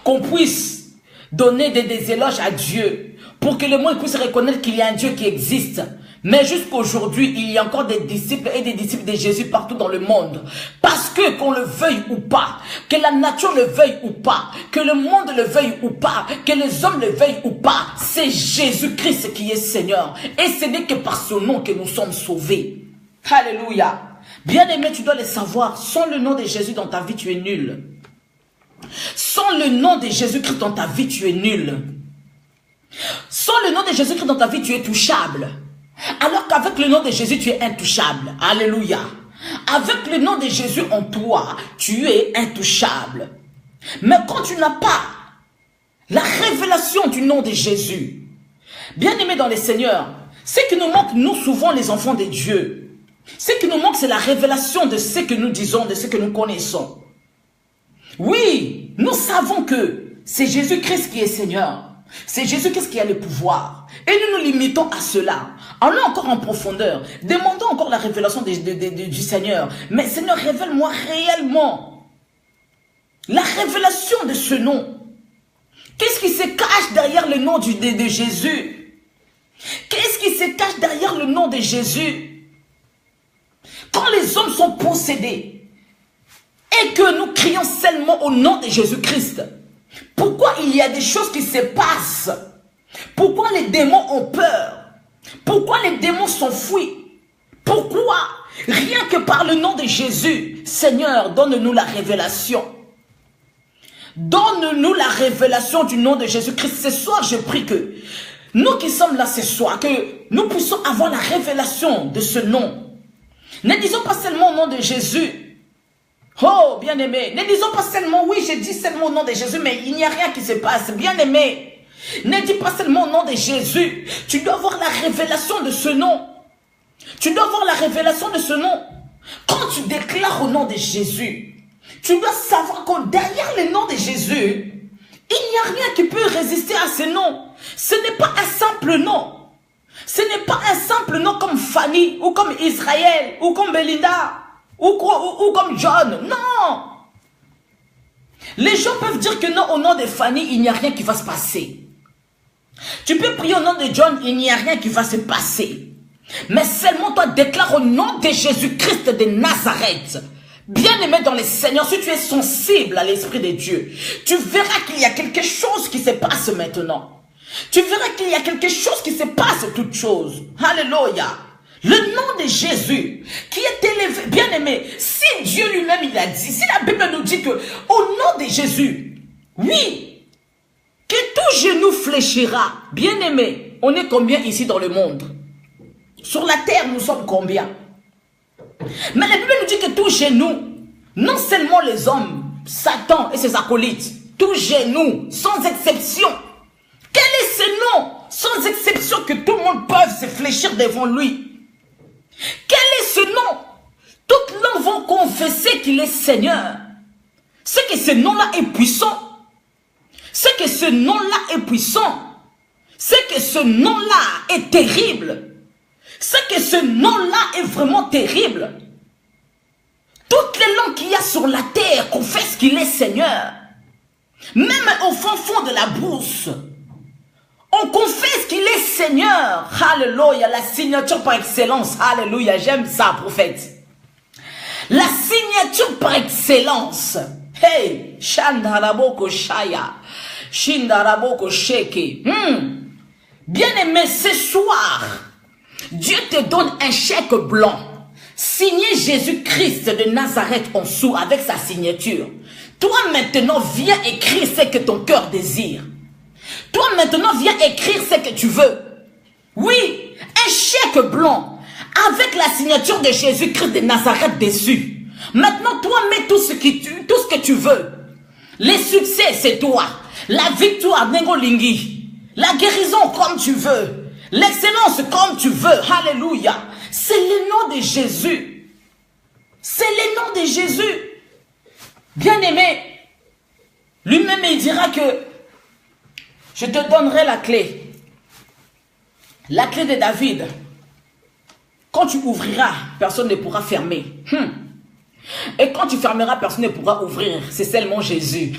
qu'on puisse donner des éloges à Dieu pour que le monde puisse reconnaître qu'il y a un Dieu qui existe. Mais jusqu'aujourd'hui, il y a encore des disciples et des disciples de Jésus partout dans le monde. Parce que qu'on le veuille ou pas, que la nature le veuille ou pas, que le monde le veuille ou pas, que les hommes le veuillent ou pas, c'est Jésus-Christ qui est Seigneur. Et ce n'est que par son nom que nous sommes sauvés. Alléluia. Bien-aimé, tu dois le savoir. Sans le nom de Jésus dans ta vie, tu es nul. Sans le nom de Jésus-Christ dans ta vie, tu es nul. Sans le nom de Jésus-Christ dans ta vie, tu es touchable. Alors qu'avec le nom de Jésus, tu es intouchable. Alléluia. Avec le nom de Jésus en toi, tu es intouchable. Mais quand tu n'as pas la révélation du nom de Jésus, bien-aimé dans le Seigneur, ce qui nous manque, nous, souvent, les enfants de Dieu, ce qui nous manque, c'est la révélation de ce que nous disons, de ce que nous connaissons. Oui, nous savons que c'est Jésus-Christ qui est Seigneur. C'est Jésus-Christ qui a le pouvoir. Et nous nous limitons à cela. Allons encore en profondeur. Demandons encore la révélation du Seigneur. Mais Seigneur, révèle-moi réellement la révélation de ce nom. Qu'est-ce qui se cache derrière le nom de Jésus? Qu'est-ce qui se cache derrière le nom de Jésus? Quand les hommes sont possédés et que nous crions seulement au nom de Jésus-Christ, pourquoi il y a des choses qui se passent? Pourquoi les démons ont peur? Pourquoi les démons s'enfuient? Pourquoi? Rien que par le nom de Jésus. Seigneur, donne-nous la révélation. Donne-nous la révélation du nom de Jésus-Christ. Ce soir, je prie que nous qui sommes là ce soir, que nous puissions avoir la révélation de ce nom. Ne disons pas seulement au nom de Jésus. Oh, bien-aimé, ne disons pas seulement, oui, je dis seulement au nom de Jésus, mais il n'y a rien qui se passe. Bien-aimé, ne dis pas seulement au nom de Jésus. Tu dois avoir la révélation de ce nom. Tu dois avoir la révélation de ce nom. Quand tu déclares au nom de Jésus, tu dois savoir que derrière le nom de Jésus, il n'y a rien qui peut résister à ce nom. Ce n'est pas un simple nom. Ce n'est pas un simple nom comme Fanny, ou comme Israël, ou comme Belinda, ou comme John. Non. Les gens peuvent dire que non, au nom de Fanny, il n'y a rien qui va se passer. Tu peux prier au nom de John, il n'y a rien qui va se passer. Mais seulement toi déclare au nom de Jésus-Christ de Nazareth. Bien-aimé dans le Seigneur, si tu es sensible à l'Esprit de Dieu, tu verras qu'il y a quelque chose qui se passe maintenant. Tu verras qu'il y a quelque chose qui se passe toute chose. Alléluia. Le nom de Jésus qui est élevé, bien-aimé, si Dieu lui-même il a dit, si la Bible nous dit que au nom de Jésus, oui, que tout genou fléchira. Bien-aimé, on est combien ici dans le monde? Sur la terre, nous sommes combien? Mais la Bible nous dit que tout genou, non seulement les hommes, Satan et ses acolytes, tout genou, sans exception. Quel est ce nom, sans exception, que tout le monde peut se fléchir devant lui? Quel est ce nom? Toutes langues vont confesser qu'il est Seigneur. C'est que ce nom-là est puissant. C'est que ce nom-là est puissant. C'est que ce nom-là est terrible. C'est que ce nom-là est vraiment terrible. Toutes les langues qu'il y a sur la terre confessent qu'il est Seigneur. Même au fond de la brousse, on confesse qu'il est Seigneur. Alléluia, la signature par excellence. Alléluia, j'aime ça, prophète. La signature par excellence. Hey, Shandaraboko Shaya, Shindaraboko Sheke. Bien-aimé, ce soir, Dieu te donne un chèque blanc, signé Jésus-Christ de Nazareth en dessous avec sa signature. Toi maintenant, viens écrire ce que ton cœur désire. Toi maintenant, viens écrire ce que tu veux. Oui, un chèque blanc avec la signature de Jésus-Christ de Nazareth dessus. Maintenant, toi, mets tout ce que tu veux. Les succès, c'est toi. La victoire, Nengolingi. La guérison, comme tu veux. L'excellence, comme tu veux. Alléluia. C'est le nom de Jésus. C'est le nom de Jésus. Bien-aimé, lui-même, il dira que je te donnerai la clé. La clé de David. Quand tu ouvriras, personne ne pourra fermer. Et quand tu fermeras, personne ne pourra ouvrir. C'est seulement Jésus.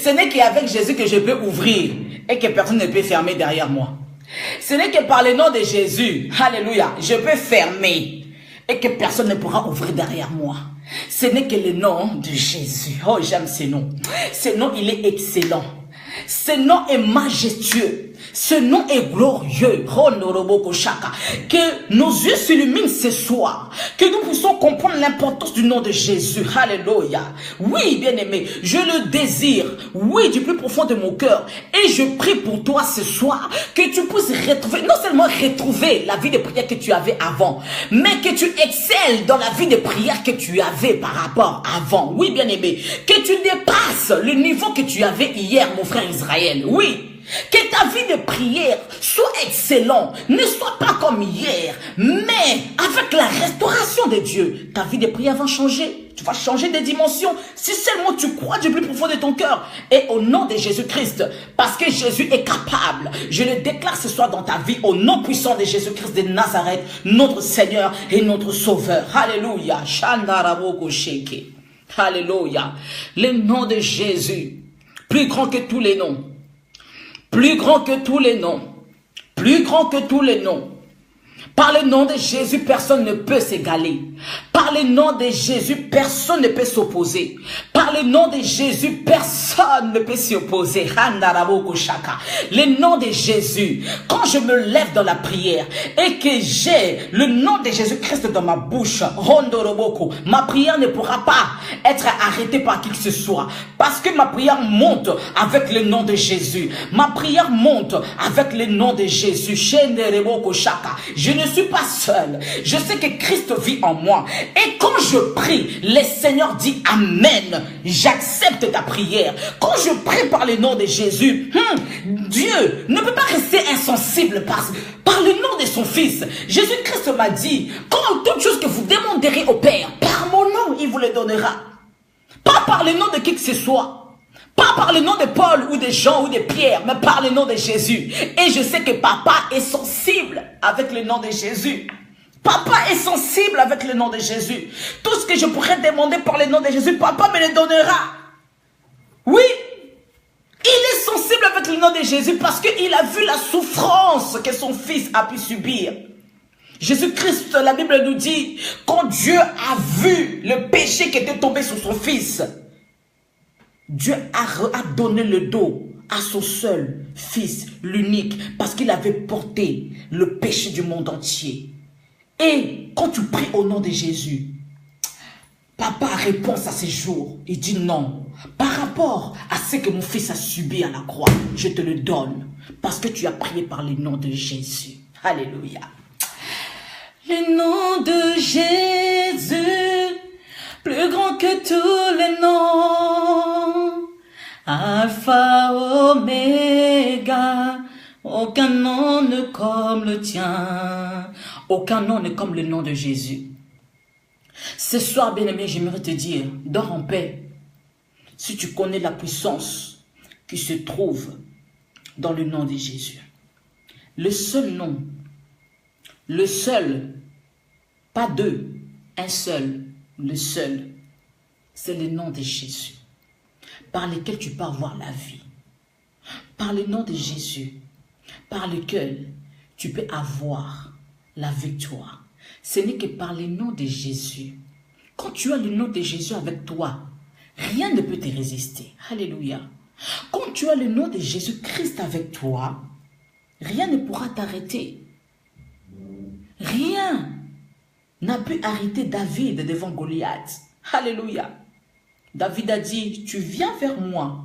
Ce n'est qu'avec Jésus que je peux ouvrir et que personne ne peut fermer derrière moi. Ce n'est que par le nom de Jésus, alléluia, je peux fermer et que personne ne pourra ouvrir derrière moi. Ce n'est que le nom de Jésus. Oh, j'aime ce nom. Ce nom, il est excellent. Ce nom est majestueux. Ce nom est glorieux. Que nos yeux s'illuminent ce soir. Que nous puissions comprendre l'importance du nom de Jésus. Alléluia. Oui, bien-aimé, je le désire. Oui, du plus profond de mon cœur. Et je prie pour toi ce soir que tu puisses retrouver, non seulement retrouver la vie de prière que tu avais avant, mais que tu excelles dans la vie de prière que tu avais par rapport avant. Oui, bien-aimé, que tu dépasses le niveau que tu avais hier, mon frère Israël. Oui. Que ta vie de prière soit excellente, ne soit pas comme hier, mais avec la restauration de Dieu, ta vie de prière va changer. Tu vas changer de dimension si seulement tu crois du plus profond de ton cœur. Et au nom de Jésus-Christ, parce que Jésus est capable, je le déclare ce soir dans ta vie, au nom puissant de Jésus-Christ de Nazareth, notre Seigneur et notre Sauveur. Alléluia. Alléluia. Le nom de Jésus, plus grand que tous les noms. Plus grand que tous les noms. Plus grand que tous les noms. Par le nom de Jésus, personne ne peut s'égaler. Par le nom de Jésus, personne ne peut s'opposer. Par le nom de Jésus, personne ne peut s'y opposer. Le nom de Jésus, quand je me lève dans la prière et que j'ai le nom de Jésus-Christ dans ma bouche, ma prière ne pourra pas être arrêtée par qui que ce soit. Parce que ma prière monte avec le nom de Jésus. Ma prière monte avec le nom de Jésus. Je ne suis pas seul. Je sais que Christ vit en moi. Et quand je prie, le Seigneur dit Amen. J'accepte ta prière. Quand je prie par le nom de Jésus, Dieu ne peut pas rester insensible par le nom de son Fils. Jésus-Christ m'a dit, quand toute chose que vous demanderez au Père, par mon nom, il vous le donnera. Pas par le nom de qui que ce soit. Pas par le nom de Paul ou de Jean ou de Pierre, mais par le nom de Jésus. Et je sais que papa est sensible avec le nom de Jésus. Papa est sensible avec le nom de Jésus. Tout ce que je pourrais demander par le nom de Jésus, papa me le donnera. Oui, il est sensible avec le nom de Jésus parce qu'il a vu la souffrance que son fils a pu subir. Jésus-Christ, la Bible nous dit, quand Dieu a vu le péché qui était tombé sur son fils, Dieu a donné le dos à son seul fils, l'unique, parce qu'il avait porté le péché du monde entier. Et quand tu pries au nom de Jésus, papa répond à ces jours. Il dit non. Par rapport à ce que mon fils a subi à la croix, je te le donne. Parce que tu as prié par le nom de Jésus. Alléluia. Le nom de Jésus, plus grand que tous les noms. Alpha, Oméga, aucun nom ne comme le tien. Aucun nom n'est comme le nom de Jésus. Ce soir, bien-aimé, j'aimerais te dire, dors en paix. Si tu connais la puissance qui se trouve dans le nom de Jésus. Le seul nom, le seul, pas deux, un seul, le seul, c'est le nom de Jésus, par lequel tu peux avoir la vie. Par le nom de Jésus, par lequel tu peux avoir la victoire. Ce n'est que par le nom de Jésus. Quand tu as le nom de Jésus avec toi, rien ne peut te résister. Alléluia. Quand tu as le nom de Jésus-Christ avec toi, rien ne pourra t'arrêter. Rien n'a pu arrêter David devant Goliath. Alléluia. David a dit, tu viens vers moi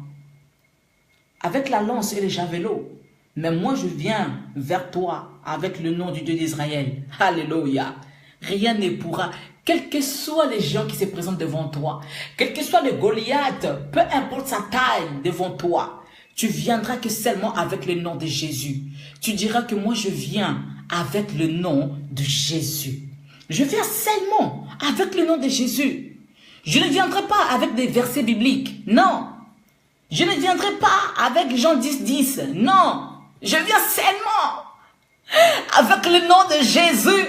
avec la lance et le javelot, Mais moi, je viens vers toi avec le nom du Dieu d'Israël. Alléluia. Rien ne pourra, quels que soient les gens qui se présentent devant toi, quel que soit le Goliath, peu importe sa taille devant toi, tu viendras que seulement avec le nom de Jésus. Tu diras que moi, je viens avec le nom de Jésus. Je viens seulement avec le nom de Jésus. Je ne viendrai pas avec des versets bibliques. Non. Je ne viendrai pas avec Jean 10:10. Non. Je viens seulement avec le nom de Jésus.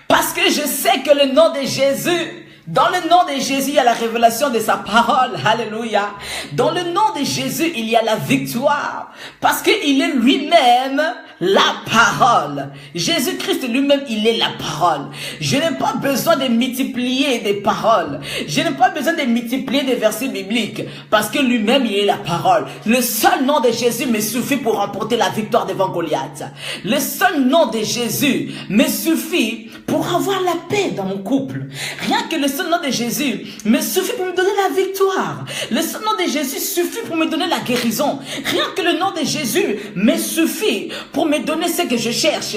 Parce que je sais que le nom de Jésus, dans le nom de Jésus, il y a la révélation de sa parole. Alléluia. Dans le nom de Jésus, il y a la victoire. Parce qu'il est lui-même la parole. Jésus-Christ lui-même, il est la parole. Je n'ai pas besoin de multiplier des paroles. Je n'ai pas besoin de multiplier des versets bibliques. Parce que lui-même, il est la parole. Le seul nom de Jésus me suffit pour remporter la victoire devant Goliath. Le seul nom de Jésus me suffit pour avoir la paix dans mon couple. Rien que le seul nom de Jésus me suffit pour me donner la victoire. Le seul nom de Jésus suffit pour me donner la guérison. Rien que le nom de Jésus me suffit pour me donner ce que je cherche.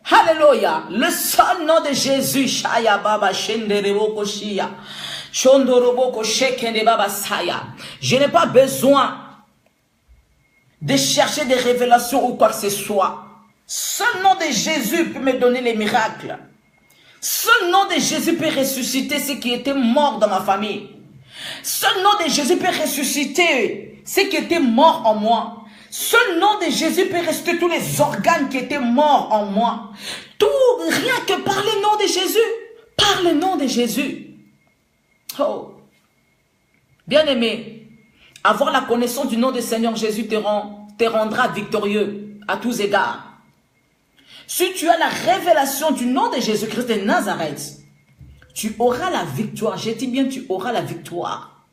Alléluia. Le seul nom de Jésus. Shaya Baba Shendereboko Shia. Shondoroboko Shekende Baba Saya. Je n'ai pas besoin de chercher des révélations ou quoi que ce soit. Seul nom de Jésus peut me donner les miracles. Seul nom de Jésus peut ressusciter ceux qui étaient morts dans ma famille. Seul nom de Jésus peut ressusciter ceux qui étaient morts en moi. Seul nom de Jésus peut ressusciter tous les organes qui étaient morts en moi. Tout, rien que par le nom de Jésus. Par le nom de Jésus. Oh. Bien-aimé, avoir la connaissance du nom du Seigneur Jésus te rendra victorieux à tous égards. Si tu as la révélation du nom de Jésus-Christ de Nazareth, tu auras la victoire. Je dis bien, tu auras la victoire.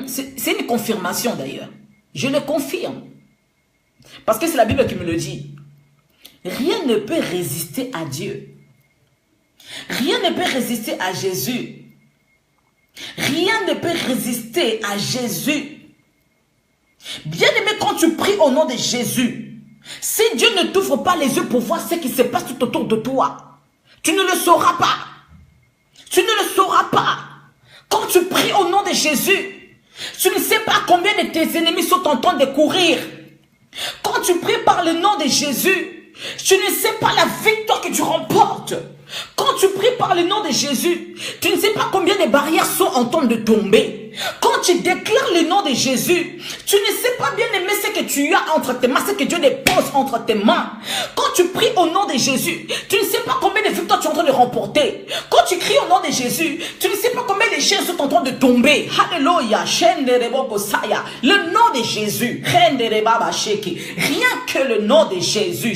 C'est une confirmation d'ailleurs. Je le confirme. Parce que c'est la Bible qui me le dit. Rien ne peut résister à Dieu. Rien ne peut résister à Jésus. Rien ne peut résister à Jésus. Bien aimé, quand tu pries au nom de Jésus, si Dieu ne t'ouvre pas les yeux pour voir ce qui se passe tout autour de toi, tu ne le sauras pas. Tu ne le sauras pas. Quand tu pries au nom de Jésus, tu ne sais pas combien de tes ennemis sont en train de courir. Quand tu pries par le nom de Jésus, tu ne sais pas la victoire que tu remportes. Quand tu pries par le nom de Jésus, tu ne sais pas combien de barrières sont en train de tomber. Quand tu déclares le nom de Jésus, tu ne sais pas bien aimer ce que tu as entre tes mains, ce que Dieu dépose entre tes mains. Quand tu pries au nom de Jésus, tu ne sais pas combien de victoires tu es en train de remporter. Quand tu cries au nom de Jésus, tu ne sais pas combien de chaînes sont en train de tomber. Alléluia. Le nom de Jésus. Rien que le nom de Jésus.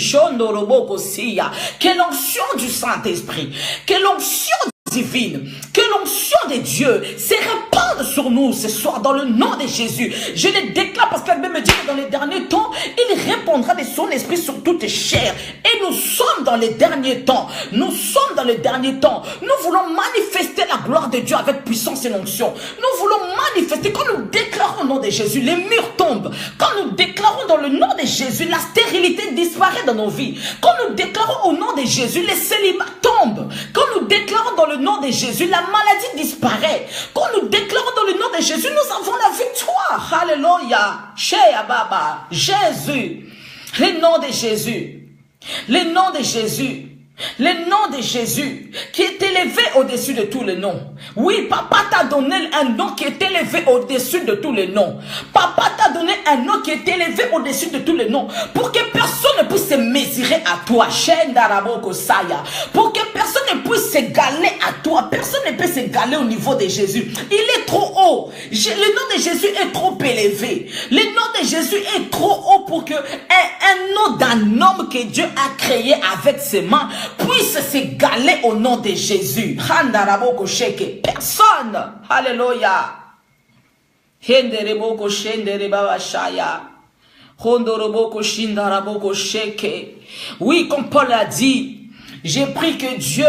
Que l'onction du Saint-Esprit, que l'onction divine, que l'onction de Dieu se répande sur nous ce soir dans le nom de Jésus. Je le déclare parce qu'elle me dit que dans les derniers temps, il répandra de son esprit sur toute chair. Et nous sommes dans les derniers temps. Nous sommes dans les derniers temps. Nous voulons manifester la gloire de Dieu avec puissance et onction. Nous voulons manifester. Quand nous déclarons au nom de Jésus, les murs tombent. Quand nous déclarons dans le nom de Jésus, la stérilité disparaît dans nos vies. Quand nous déclarons au nom de Jésus, les célibats tombent. Quand nous déclarons dans le nom de Jésus, la maladie disparaît. Quand nous déclarons dans le nom de Jésus, nous avons la victoire. Alléluia. Shea Baba. Jésus. Le nom de Jésus. Le nom de Jésus. Le nom de Jésus qui est élevé au-dessus de tous les noms. Oui, papa t'a donné un nom qui est élevé au-dessus de tous les noms. Papa t'a donné un nom qui est élevé au-dessus de tous les noms. Pour que personne ne puisse se mesurer à toi. Pour que personne ne puisse s'égaler à toi. Personne ne peut s'égaler au niveau de Jésus. Il est trop haut. Le nom de Jésus est trop élevé. Le nom de Jésus est trop haut pour que un nom d'un homme que Dieu a créé avec ses mains puisse s'égaler au nom de Jésus. Personne. Alléluia. Oui, comme Paul a dit, J'ai pris que Dieu,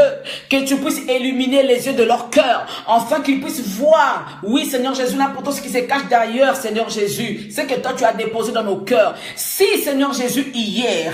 que tu puisses illuminer les yeux de leur cœur, afin qu'ils puissent voir, oui Seigneur Jésus, n'importe ce qui se cache derrière, Seigneur Jésus, c'est que toi tu as déposé dans nos cœurs. Si Seigneur Jésus, hier,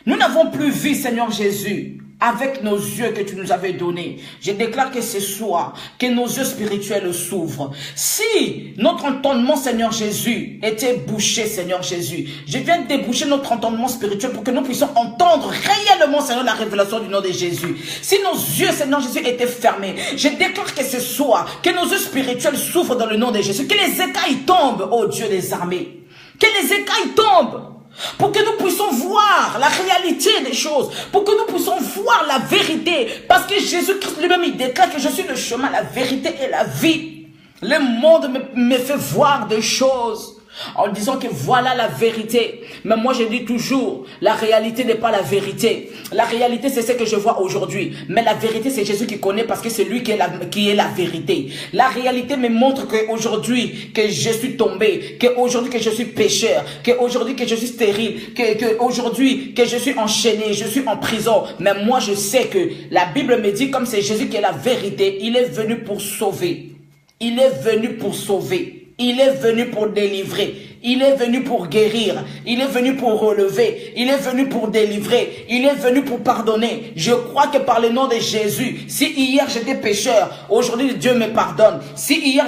nous n'avons plus vu Seigneur Jésus, avec nos yeux que tu nous avais donnés, je déclare que ce soir, que nos yeux spirituels s'ouvrent. Si notre entendement, Seigneur Jésus, était bouché, Seigneur Jésus, je viens de déboucher notre entendement spirituel pour que nous puissions entendre réellement, Seigneur, la révélation du nom de Jésus. Si nos yeux, Seigneur Jésus, étaient fermés, je déclare que ce soir, que nos yeux spirituels s'ouvrent dans le nom de Jésus, que les écailles tombent, ô Dieu des armées, que les écailles tombent, pour que nous puissions voir la réalité des choses, pour que nous puissions voir la vérité, parce que Jésus-Christ lui-même, il déclare que je suis le chemin, la vérité et la vie. Le monde me fait voir des choses en disant que voilà la vérité. Mais moi je dis toujours, la réalité n'est pas la vérité. La réalité c'est ce que je vois aujourd'hui. Mais la vérité c'est Jésus qui connaît, parce que c'est lui qui est la vérité. La réalité me montre qu'aujourd'hui que je suis tombé, qu'aujourd'hui que je suis pécheur, qu'aujourd'hui que je suis stérile, qu'aujourd'hui que je suis enchaîné, je suis en prison. Mais moi je sais que la Bible me dit, comme c'est Jésus qui est la vérité, il est venu pour sauver. Il est venu pour sauver. Il est venu pour délivrer. Il est venu pour guérir. Il est venu pour relever. Il est venu pour délivrer. Il est venu pour pardonner. Je crois que par le nom de Jésus, si hier j'étais pécheur, aujourd'hui Dieu me pardonne. Si hier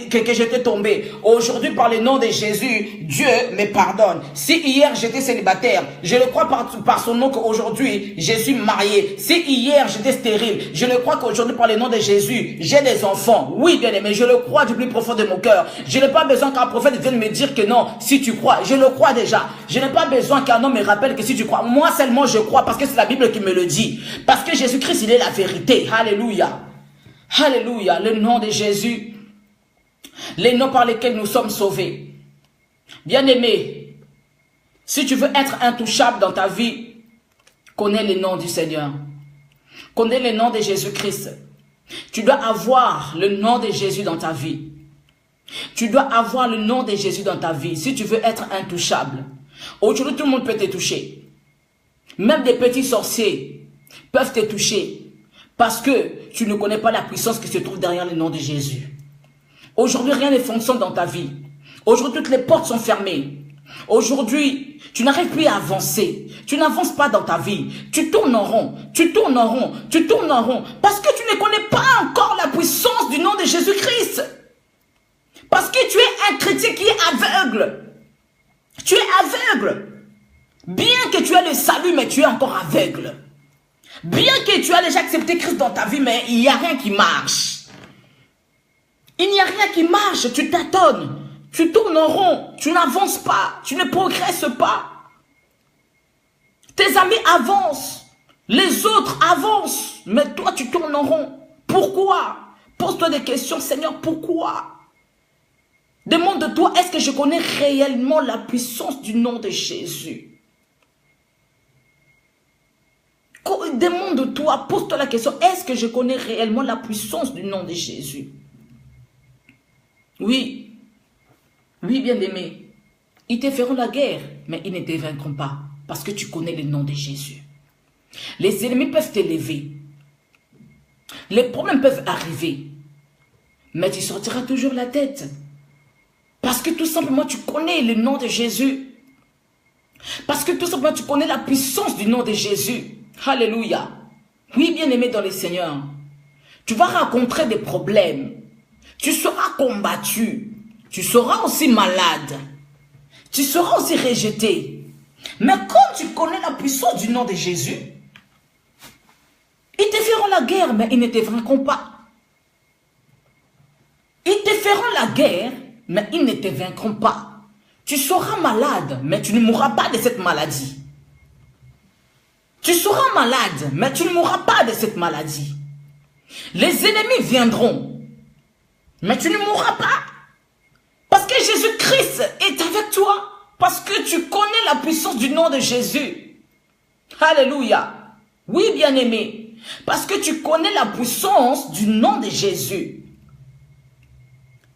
que j'étais tombé, aujourd'hui par le nom de Jésus, Dieu me pardonne. Si hier j'étais célibataire, je le crois par son nom qu'aujourd'hui je suis marié. Si hier j'étais stérile, je le crois qu'aujourd'hui par le nom de Jésus, j'ai des enfants. Oui, bien aimé, je le crois du plus profond de mon cœur. Je n'ai pas besoin qu'un prophète vienne me dire que non, si tu crois, je le crois déjà. Je n'ai pas besoin qu'un homme me rappelle que si tu crois. Moi seulement je crois, parce que c'est la Bible qui me le dit. Parce que Jésus-Christ, il est la vérité. Alléluia. Alléluia. Le nom de Jésus. Les noms par lesquels nous sommes sauvés. Bien-aimé, si tu veux être intouchable dans ta vie, connais le nom du Seigneur. Connais le nom de Jésus-Christ. Tu dois avoir le nom de Jésus dans ta vie. Tu dois avoir le nom de Jésus dans ta vie si tu veux être intouchable. Aujourd'hui, tout le monde peut te toucher. Même des petits sorciers peuvent te toucher parce que tu ne connais pas la puissance qui se trouve derrière le nom de Jésus. Aujourd'hui, rien ne fonctionne dans ta vie. Aujourd'hui, toutes les portes sont fermées. Aujourd'hui, tu n'arrives plus à avancer. Tu n'avances pas dans ta vie. Tu tournes en rond. Tu tournes en rond. Tu tournes en rond. Parce que tu ne connais pas encore la puissance du nom de Jésus-Christ. Parce que tu es un chrétien qui est aveugle. Tu es aveugle. Bien que tu aies le salut, mais tu es encore aveugle. Bien que tu as déjà accepté Christ dans ta vie, mais il n'y a rien qui marche. Il n'y a rien qui marche. Tu tâtonnes. Tu tournes en rond. Tu n'avances pas. Tu ne progresses pas. Tes amis avancent. Les autres avancent. Mais toi, tu tournes en rond. Pourquoi? Pose-toi des questions. Seigneur, pourquoi? Demande-toi, est-ce que je connais réellement la puissance du nom de Jésus? Demande-toi, pose-toi la question, est-ce que je connais réellement la puissance du nom de Jésus? Oui, oui, bien-aimé, ils te feront la guerre, mais ils ne te vaincront pas, parce que tu connais le nom de Jésus. Les ennemis peuvent t'élever, les problèmes peuvent arriver, mais tu sortiras toujours la tête. Parce que tout simplement, tu connais le nom de Jésus. Parce que tout simplement, tu connais la puissance du nom de Jésus. Alléluia. Oui, bien-aimé dans le Seigneur. Tu vas rencontrer des problèmes. Tu seras combattu. Tu seras aussi malade. Tu seras aussi rejeté. Mais comme tu connais la puissance du nom de Jésus, ils te feront la guerre, mais ils ne te vaincront pas. Ils te feront la guerre, mais ils ne te vaincront pas. Tu seras malade, mais tu ne mourras pas de cette maladie. Tu seras malade, mais tu ne mourras pas de cette maladie. Les ennemis viendront, mais tu ne mourras pas. Parce que Jésus-Christ est avec toi. Parce que tu connais la puissance du nom de Jésus. Alléluia. Oui, bien-aimé. Parce que tu connais la puissance du nom de Jésus.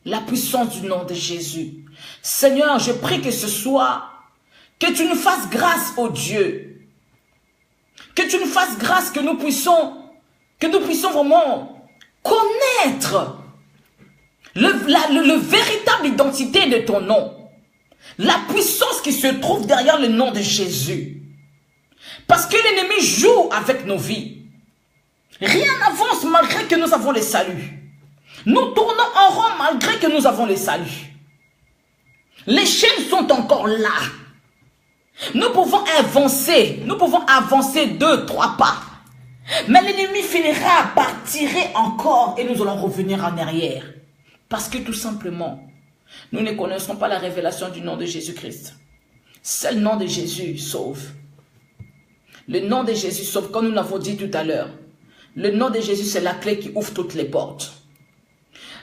La puissance du nom de Jésus. Seigneur, je prie que ce soir, que tu nous fasses grâce, ô Dieu. Que tu nous fasses grâce, que nous puissions vraiment connaître le véritable identité de ton nom. La puissance qui se trouve derrière le nom de Jésus. Parce que l'ennemi joue avec nos vies. Rien n'avance malgré que nous avons le salut. Nous tournons en rond malgré que nous avons le salut. Les chaînes sont encore là. Nous pouvons avancer 2, 3 pas. Mais l'ennemi finira par tirer encore et nous allons revenir en arrière. Parce que tout simplement, nous ne connaissons pas la révélation du nom de Jésus-Christ. Seul le nom de Jésus sauve. Le nom de Jésus sauve, comme nous l'avons dit tout à l'heure. Le nom de Jésus, c'est la clé qui ouvre toutes les portes.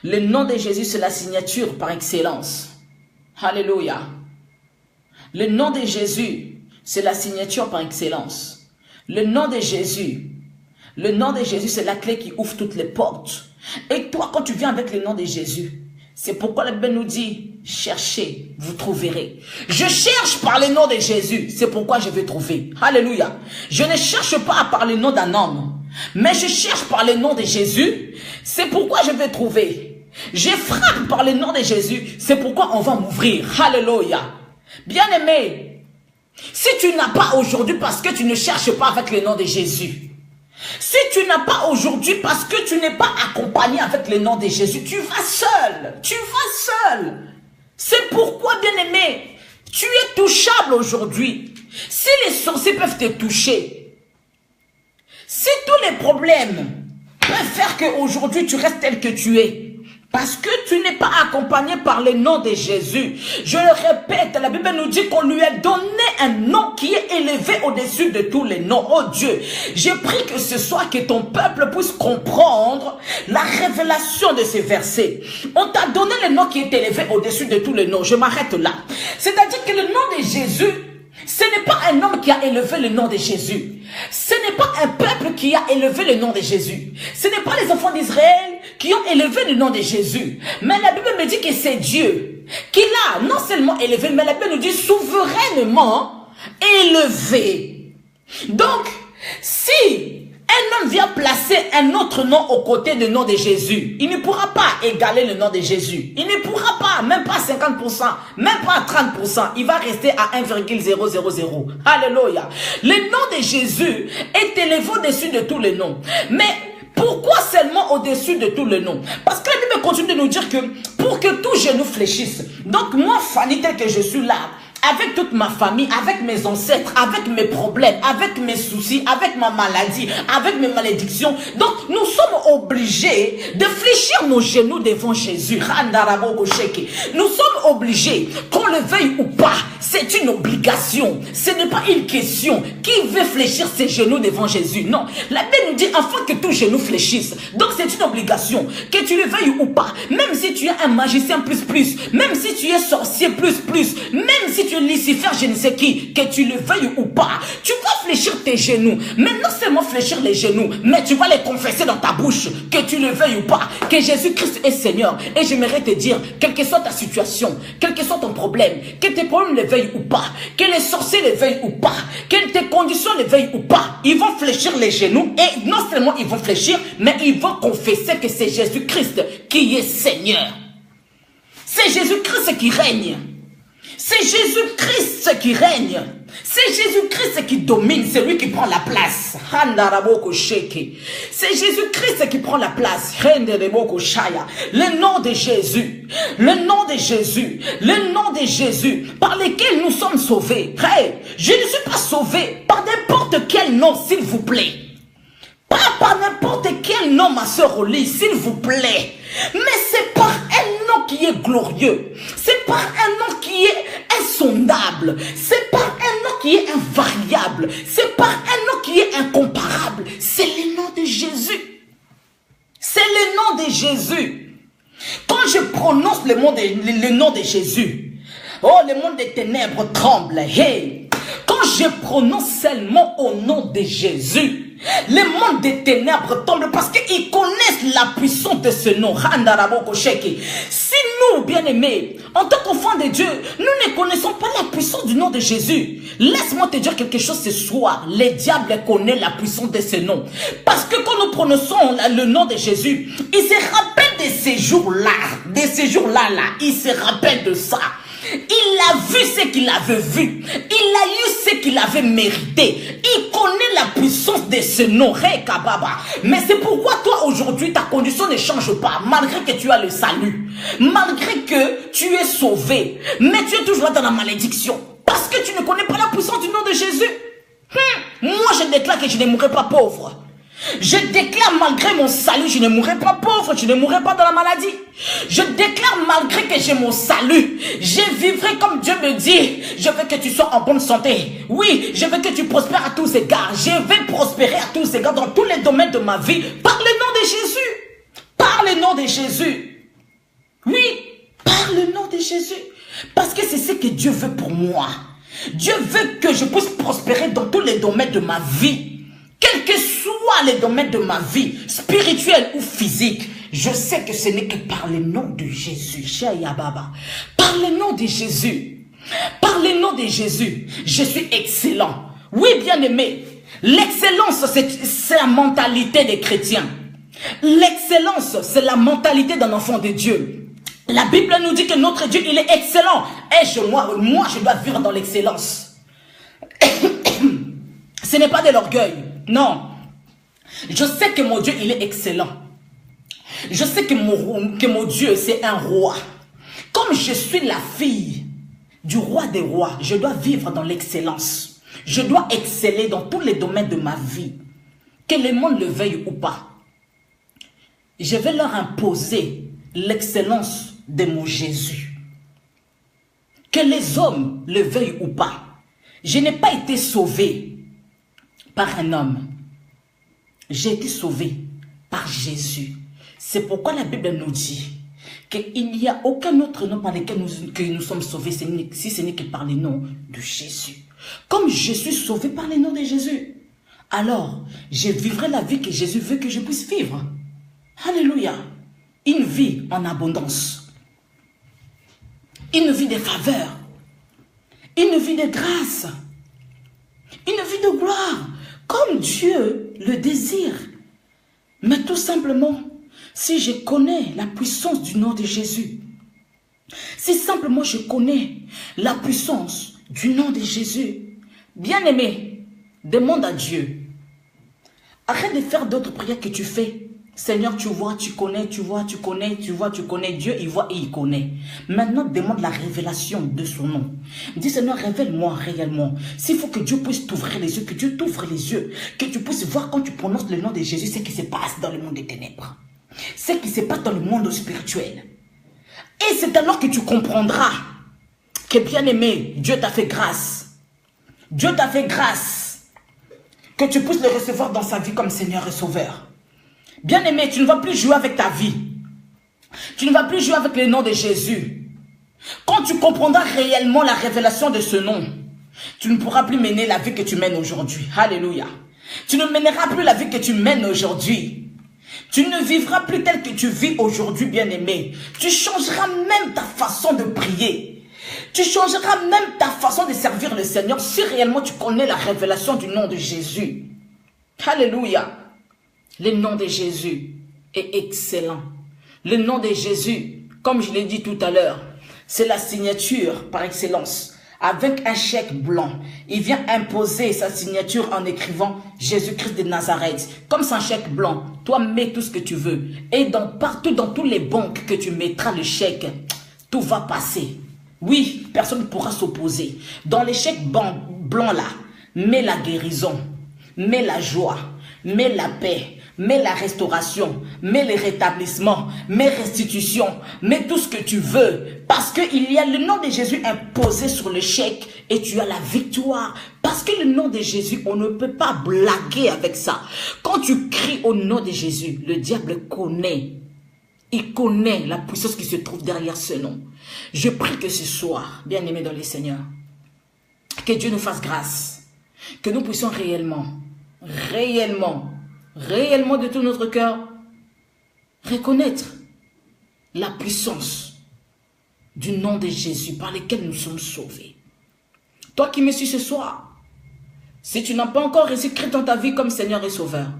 Le nom de Jésus, c'est la signature par excellence. Alléluia. Le nom de Jésus, c'est la signature par excellence. Le nom de Jésus, c'est la clé qui ouvre toutes les portes. Et toi, quand tu viens avec le nom de Jésus, c'est pourquoi la Bible nous dit, cherchez, vous trouverez. Je cherche par le nom de Jésus, c'est pourquoi je vais trouver. Alléluia. Je ne cherche pas par le nom d'un homme, mais je cherche par le nom de Jésus, c'est pourquoi je vais trouver. Je frappe par le nom de Jésus, c'est pourquoi on va m'ouvrir. Alléluia. Bien-aimé, si tu n'as pas aujourd'hui parce que tu ne cherches pas avec le nom de Jésus, si tu n'as pas aujourd'hui parce que tu n'es pas accompagné avec le nom de Jésus, tu vas seul. Tu vas seul. C'est pourquoi, bien-aimé, tu es touchable aujourd'hui. Si les sorciers peuvent te toucher, si tous les problèmes peuvent faire qu'aujourd'hui tu restes tel que tu es, parce que tu n'es pas accompagné par le nom de Jésus. Je le répète, la Bible nous dit qu'on lui a donné un nom qui est élevé au-dessus de tous les noms. Oh Dieu, j'ai pris que ce soit que ton peuple puisse comprendre la révélation de ces versets. On t'a donné le nom qui est élevé au-dessus de tous les noms. Je m'arrête là. C'est-à-dire que le nom de Jésus, ce n'est pas un homme qui a élevé le nom de Jésus. Ce n'est pas un peuple qui a élevé le nom de Jésus. Ce n'est pas les enfants d'Israël qui ont élevé le nom de Jésus. Mais la Bible me dit que c'est Dieu qui l'a non seulement élevé, mais la Bible nous dit souverainement élevé. Donc, si un homme vient placer un autre nom aux côtés du nom de Jésus, il ne pourra pas égaler le nom de Jésus. Il ne pourra pas, même pas 50%, même pas 30%. Il va rester à 1,000. Alléluia. Le nom de Jésus est élevé au-dessus de tous les noms. Mais pourquoi seulement au-dessus de tous les noms? Parce que la Bible continue de nous dire que pour que tout genou fléchisse. Donc moi, Fanny, tel que je suis là, avec toute ma famille, avec mes ancêtres, avec mes problèmes, avec mes soucis, avec ma maladie, avec mes malédictions. Donc, nous sommes obligés de fléchir nos genoux devant Jésus. Nous sommes obligés, qu'on le veuille ou pas. C'est une obligation. Ce n'est pas une question. Qui veut fléchir ses genoux devant Jésus? Non. La Bible nous dit, afin que tout genou fléchisse. Donc, c'est une obligation. Que tu le veuilles ou pas. Même si tu es un magicien plus, même si tu es sorcier plus, même si tu Lucifer, je ne sais qui, que tu le veuilles ou pas, tu vas fléchir tes genoux. Mais non seulement fléchir les genoux, mais tu vas les confesser dans ta bouche, que tu le veuilles ou pas, que Jésus-Christ est Seigneur. Et j'aimerais te dire, quelle que soit ta situation, quel que soit ton problème, que tes problèmes les veuillent ou pas, que les sorciers les veuillent ou pas, que tes conditions les veuillent ou pas, ils vont fléchir les genoux. Et non seulement ils vont fléchir, mais ils vont confesser que c'est Jésus-Christ qui est Seigneur. C'est Jésus-Christ qui règne. C'est Jésus-Christ qui règne. C'est Jésus-Christ qui domine. C'est lui qui prend la place. C'est Jésus-Christ qui prend la place. Le nom de Jésus. Le nom de Jésus. Le nom de Jésus. Par lequel nous sommes sauvés. Hey, je ne suis pas sauvé par n'importe quel nom, s'il vous plaît. Pas par n'importe quel nom, ma soeur Oli, s'il vous plaît. Mais c'est par un nom qui est glorieux. C'est par un nom qui est insondable. C'est par un nom qui est invariable. C'est par un nom qui est incomparable. C'est le nom de Jésus. C'est le nom de Jésus. Quand je prononce le nom de Jésus, oh, le monde des ténèbres tremble. Hey, quand je prononce seulement au nom de Jésus, Les mondes des ténèbres tombent parce qu'ils connaissent la puissance de ce nom. Si nous, bien-aimés, en tant qu'enfants de Dieu, nous ne connaissons pas la puissance du nom de Jésus, laisse-moi te dire quelque chose ce soir. Les diables connaissent la puissance de ce nom. Parce que quand nous prononçons le nom de Jésus, il se rappelle de ces jours-là, il se rappelle de ça. Il a vu ce qu'il avait vu. Il a eu ce qu'il avait mérité. Il connaît la puissance de ce nom. Mais c'est pourquoi toi aujourd'hui, ta condition ne change pas. Malgré que tu as le salut. Malgré que tu es sauvé. Mais tu es toujours là dans la malédiction. Parce que tu ne connais pas la puissance du nom de Jésus. Moi, je déclare que je ne mourrai pas pauvre. Je déclare malgré mon salut, je ne mourrai pas pauvre, je ne mourrai pas dans la maladie. Je déclare malgré que j'ai mon salut, je vivrai comme Dieu me dit. Je veux que tu sois en bonne santé. Oui, je veux que tu prospères à tous égards. Je vais prospérer à tous égards dans tous les domaines de ma vie. Par le nom de Jésus. Par le nom de Jésus. Oui, par le nom de Jésus. Parce que c'est ce que Dieu veut pour moi. Dieu veut que je puisse prospérer dans tous les domaines de ma vie. Quels que soient les domaines de ma vie, spirituel ou physique, je sais que ce n'est que par le nom de Jésus. Par le nom de Jésus. Par le nom de Jésus, je suis excellent. Oui, bien-aimé, l'excellence, c'est la mentalité des chrétiens. L'excellence, c'est la mentalité d'un enfant de Dieu. La Bible nous dit que notre Dieu, il est excellent. Et moi, je dois vivre dans l'excellence. Ce n'est pas de l'orgueil. Non. Je sais que mon Dieu, il est excellent. Je sais que mon Dieu, c'est un roi. Comme je suis la fille du roi des rois, je dois vivre dans l'excellence. Je dois exceller dans tous les domaines de ma vie. Que le monde le veuille ou pas. Je vais leur imposer l'excellence de mon Jésus. Que les hommes le veuillent ou pas. Je n'ai pas été sauvé par un homme. J'ai été sauvé par Jésus. C'est pourquoi la Bible nous dit qu'il n'y a aucun autre nom par lequel nous sommes sauvés si ce n'est que par le nom de Jésus. Comme je suis sauvé par le nom de Jésus, alors je vivrai la vie que Jésus veut que je puisse vivre. Alléluia. Une vie en abondance. Une vie de faveur. Une vie de grâce. Une vie de gloire. Comme Dieu le désire. Mais tout simplement, si je connais la puissance du nom de Jésus, si simplement je connais la puissance du nom de Jésus, bien-aimé, demande à Dieu. Arrête de faire d'autres prières que tu fais. Seigneur, tu vois, tu connais, tu vois, tu connais, tu vois, tu connais. Dieu, il voit et il connaît. Maintenant, demande la révélation de son nom. Dis, Seigneur, révèle-moi réellement. S'il faut que Dieu puisse t'ouvrir les yeux, que Dieu t'ouvre les yeux, que tu puisses voir quand tu prononces le nom de Jésus, ce qui se passe dans le monde des ténèbres. Ce qui se passe dans le monde spirituel. Et c'est alors que tu comprendras que, bien-aimé, Dieu t'a fait grâce. Dieu t'a fait grâce. Que tu puisses le recevoir dans sa vie comme Seigneur et Sauveur. Bien-aimé, tu ne vas plus jouer avec ta vie. Tu ne vas plus jouer avec le nom de Jésus. Quand tu comprendras réellement la révélation de ce nom, tu ne pourras plus mener la vie que tu mènes aujourd'hui. Alléluia. Tu ne mèneras plus la vie que tu mènes aujourd'hui. Tu ne vivras plus tel que tu vis aujourd'hui, bien-aimé. Tu changeras même ta façon de prier. Tu changeras même ta façon de servir le Seigneur si réellement tu connais la révélation du nom de Jésus. Alléluia. Le nom de Jésus est excellent. Le nom de Jésus, comme je l'ai dit tout à l'heure, c'est la signature par excellence. Avec un chèque blanc, il vient imposer sa signature en écrivant Jésus-Christ de Nazareth. Comme c'est un chèque blanc, toi mets tout ce que tu veux. Et partout dans toutes les banques que tu mettras le chèque, tout va passer. Oui, personne ne pourra s'opposer. Dans les chèques blancs là, mets la guérison, mets la joie, mets la paix. Mets la restauration, mets le rétablissement, mets restitution, mets tout ce que tu veux. Parce qu'il y a le nom de Jésus imposé sur le chèque et tu as la victoire. Parce que le nom de Jésus, on ne peut pas blaguer avec ça. Quand tu cries au nom de Jésus, le diable connaît. Il connaît la puissance qui se trouve derrière ce nom. Je prie que ce soir, bien-aimés dans le Seigneur, que Dieu nous fasse grâce. Que nous puissions réellement réellement, réellement de tout notre cœur, reconnaître la puissance du nom de Jésus par lequel nous sommes sauvés. Toi qui me suis ce soir, si tu n'as pas encore reçu Christ dans ta vie comme Seigneur et Sauveur,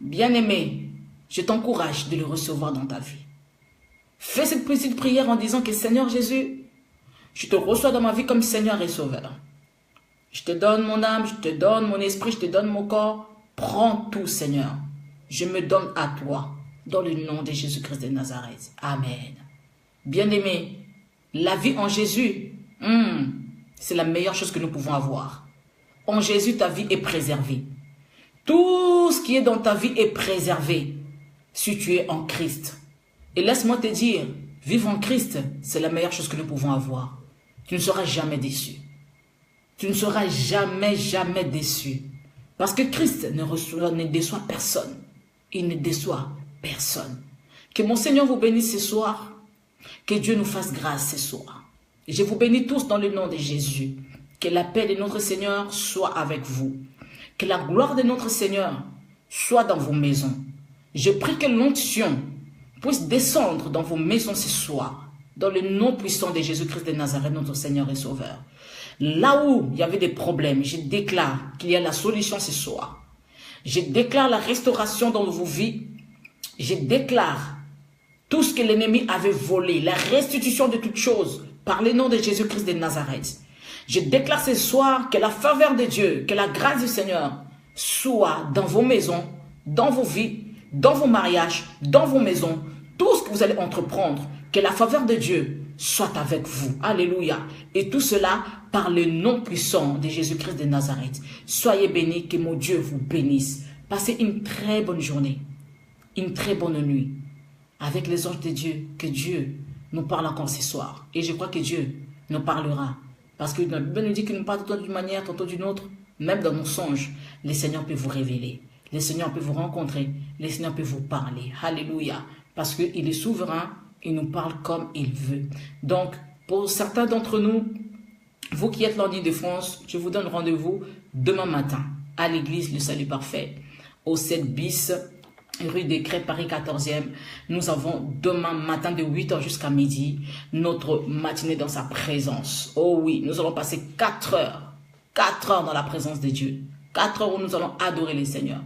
bien-aimé, je t'encourage de le recevoir dans ta vie. Fais cette petite prière en disant que Seigneur Jésus, je te reçois dans ma vie comme Seigneur et Sauveur. Je te donne mon âme, je te donne mon esprit, je te donne mon corps. Prends tout, Seigneur. Je me donne à toi, dans le nom de Jésus-Christ de Nazareth. Amen. Bien-aimé, la vie en Jésus, c'est la meilleure chose que nous pouvons avoir. En Jésus, ta vie est préservée. Tout ce qui est dans ta vie est préservé si tu es en Christ. Et laisse-moi te dire, vivre en Christ, c'est la meilleure chose que nous pouvons avoir. Tu ne seras jamais déçu. Tu ne seras jamais, jamais déçu. Parce que Christ ne déçoit personne. Il ne déçoit personne. Que mon Seigneur vous bénisse ce soir. Que Dieu nous fasse grâce ce soir. Et je vous bénis tous dans le nom de Jésus. Que la paix de notre Seigneur soit avec vous. Que la gloire de notre Seigneur soit dans vos maisons. Je prie que l'onction puisse descendre dans vos maisons ce soir. Dans le nom puissant de Jésus-Christ de Nazareth, notre Seigneur et Sauveur. Là où il y avait des problèmes, je déclare qu'il y a la solution ce soir. Je déclare la restauration dans vos vies. Je déclare tout ce que l'ennemi avait volé, la restitution de toutes choses par le nom de Jésus-Christ de Nazareth. Je déclare ce soir que la faveur de Dieu, que la grâce du Seigneur soit dans vos maisons, dans vos vies, dans vos mariages, dans vos maisons, tout ce que vous allez entreprendre, que la faveur de Dieu soit avec vous. Alléluia. Et tout cela par le nom puissant de Jésus-Christ de Nazareth. Soyez bénis, que mon Dieu vous bénisse. Passez une très bonne journée, une très bonne nuit avec les anges de Dieu. Que Dieu nous parle encore ce soir. Et je crois que Dieu nous parlera. Parce que la Bible nous dit qu'il nous parle tantôt d'une manière, tantôt d'une autre. Même dans nos songes, le Seigneur peut vous révéler. Le Seigneur peut vous rencontrer. Le Seigneur peut vous parler. Alléluia. Parce qu'il est souverain. Il nous parle comme il veut. Donc, pour certains d'entre nous, vous qui êtes en Île-de-France, je vous donne rendez-vous demain matin à l'église Le Salut Parfait, au 7 bis, rue des Crêpes, Paris 14e. Nous avons demain matin de 8h jusqu'à midi notre matinée dans sa présence. Oh oui, nous allons passer 4 heures. 4 heures dans la présence de Dieu. 4 heures où nous allons adorer le Seigneur.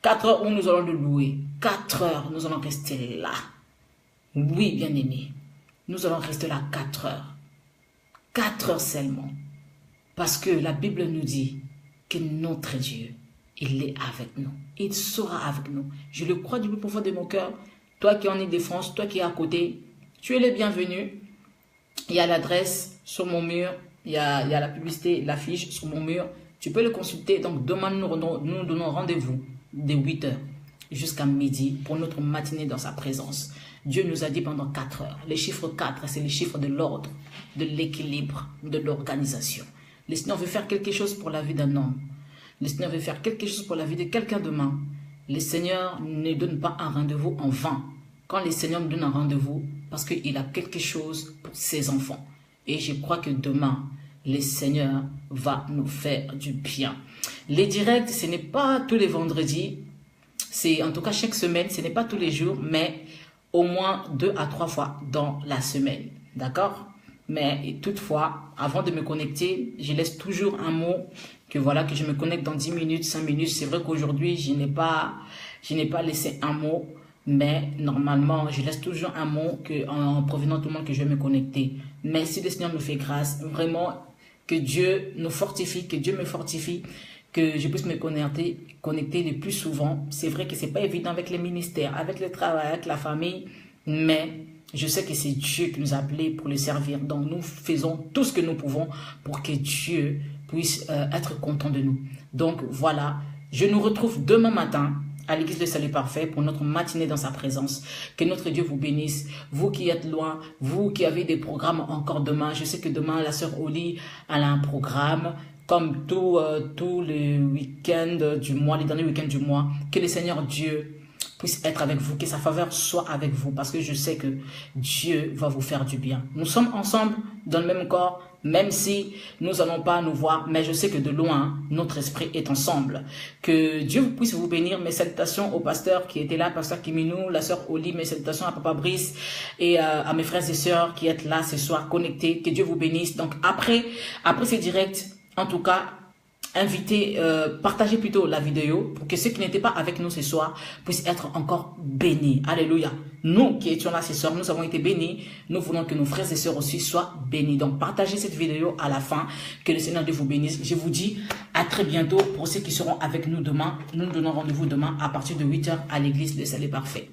4 heures où nous allons le louer. 4 heures, nous allons rester là. Oui, bien-aimés, nous allons rester là 4 heures. 4 heures seulement. Parce que la Bible nous dit que notre Dieu, il est avec nous. Il sera avec nous. Je le crois du plus profond de mon cœur. Toi qui es en Île-de-France, toi qui es à côté, tu es le bienvenu. Il y a l'adresse sur mon mur. Il y a la publicité, l'affiche sur mon mur. Tu peux le consulter. Donc demain, nous donnons rendez-vous de 8h jusqu'à midi pour notre matinée dans sa présence. Dieu nous a dit pendant 4 heures. Le chiffre 4, c'est le chiffre de l'ordre, de l'équilibre, de l'organisation. Le Seigneur veut faire quelque chose pour la vie d'un homme. Le Seigneur veut faire quelque chose pour la vie de quelqu'un demain. Le Seigneur ne donne pas un rendez-vous en vain. Quand le Seigneur me donne un rendez-vous, parce qu'il a quelque chose pour ses enfants. Et je crois que demain, le Seigneur va nous faire du bien. Les directs, ce n'est pas tous les vendredis. C'est en tout cas chaque semaine, ce n'est pas tous les jours, mais au moins 2 à 3 fois dans la semaine. D'accord? Mais toutefois, avant de me connecter, je laisse toujours un mot que voilà, que je me connecte dans 10 minutes, 5 minutes. C'est vrai qu'aujourd'hui, je n'ai pas laissé un mot, mais normalement, je laisse toujours un mot en provenant tout le monde que je vais me connecter. Mais si le Seigneur me fait grâce, vraiment, que Dieu nous fortifie, que Dieu me fortifie, que je puisse me connecter le plus souvent. C'est vrai que c'est pas évident avec les ministères, avec le travail, avec la famille, mais je sais que c'est Dieu qui nous a appelés pour le servir. Donc nous faisons tout ce que nous pouvons pour que Dieu puisse être content de nous. Donc voilà, je nous retrouve demain matin à l'église de Salut Parfait pour notre matinée dans sa présence. Que notre Dieu vous bénisse. Vous qui êtes loin, vous qui avez des programmes encore demain. Je sais que demain, la sœur Oli, elle a un programme. Comme tous les week-ends du mois, les derniers week-ends du mois, que le Seigneur Dieu puisse être avec vous, que sa faveur soit avec vous, parce que je sais que Dieu va vous faire du bien. Nous sommes ensemble dans le même corps, Même si nous n'allons pas nous voir, mais je sais que de loin, notre esprit est ensemble. Que Dieu puisse vous bénir. Mes salutations au pasteur qui était là, pasteur Kiminou, la sœur Oli, mes salutations à Papa Brice et à mes frères et sœurs qui êtes là ce soir connectés. Que Dieu vous bénisse. Donc après ces directs, en tout cas, invitez, partagez plutôt la vidéo pour que ceux qui n'étaient pas avec nous ce soir puissent être encore bénis. Alléluia. Nous qui étions là ce soir, nous avons été bénis. Nous voulons que nos frères et sœurs aussi soient bénis. Donc partagez cette vidéo à la fin. Que le Seigneur Dieu vous bénisse. Je vous dis à très bientôt pour ceux qui seront avec nous demain. Nous nous donnons rendez-vous demain à partir de 8 h à l'église de Salut Parfait.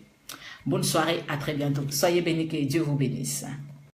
Bonne soirée, à très bientôt. Soyez bénis, que Dieu vous bénisse.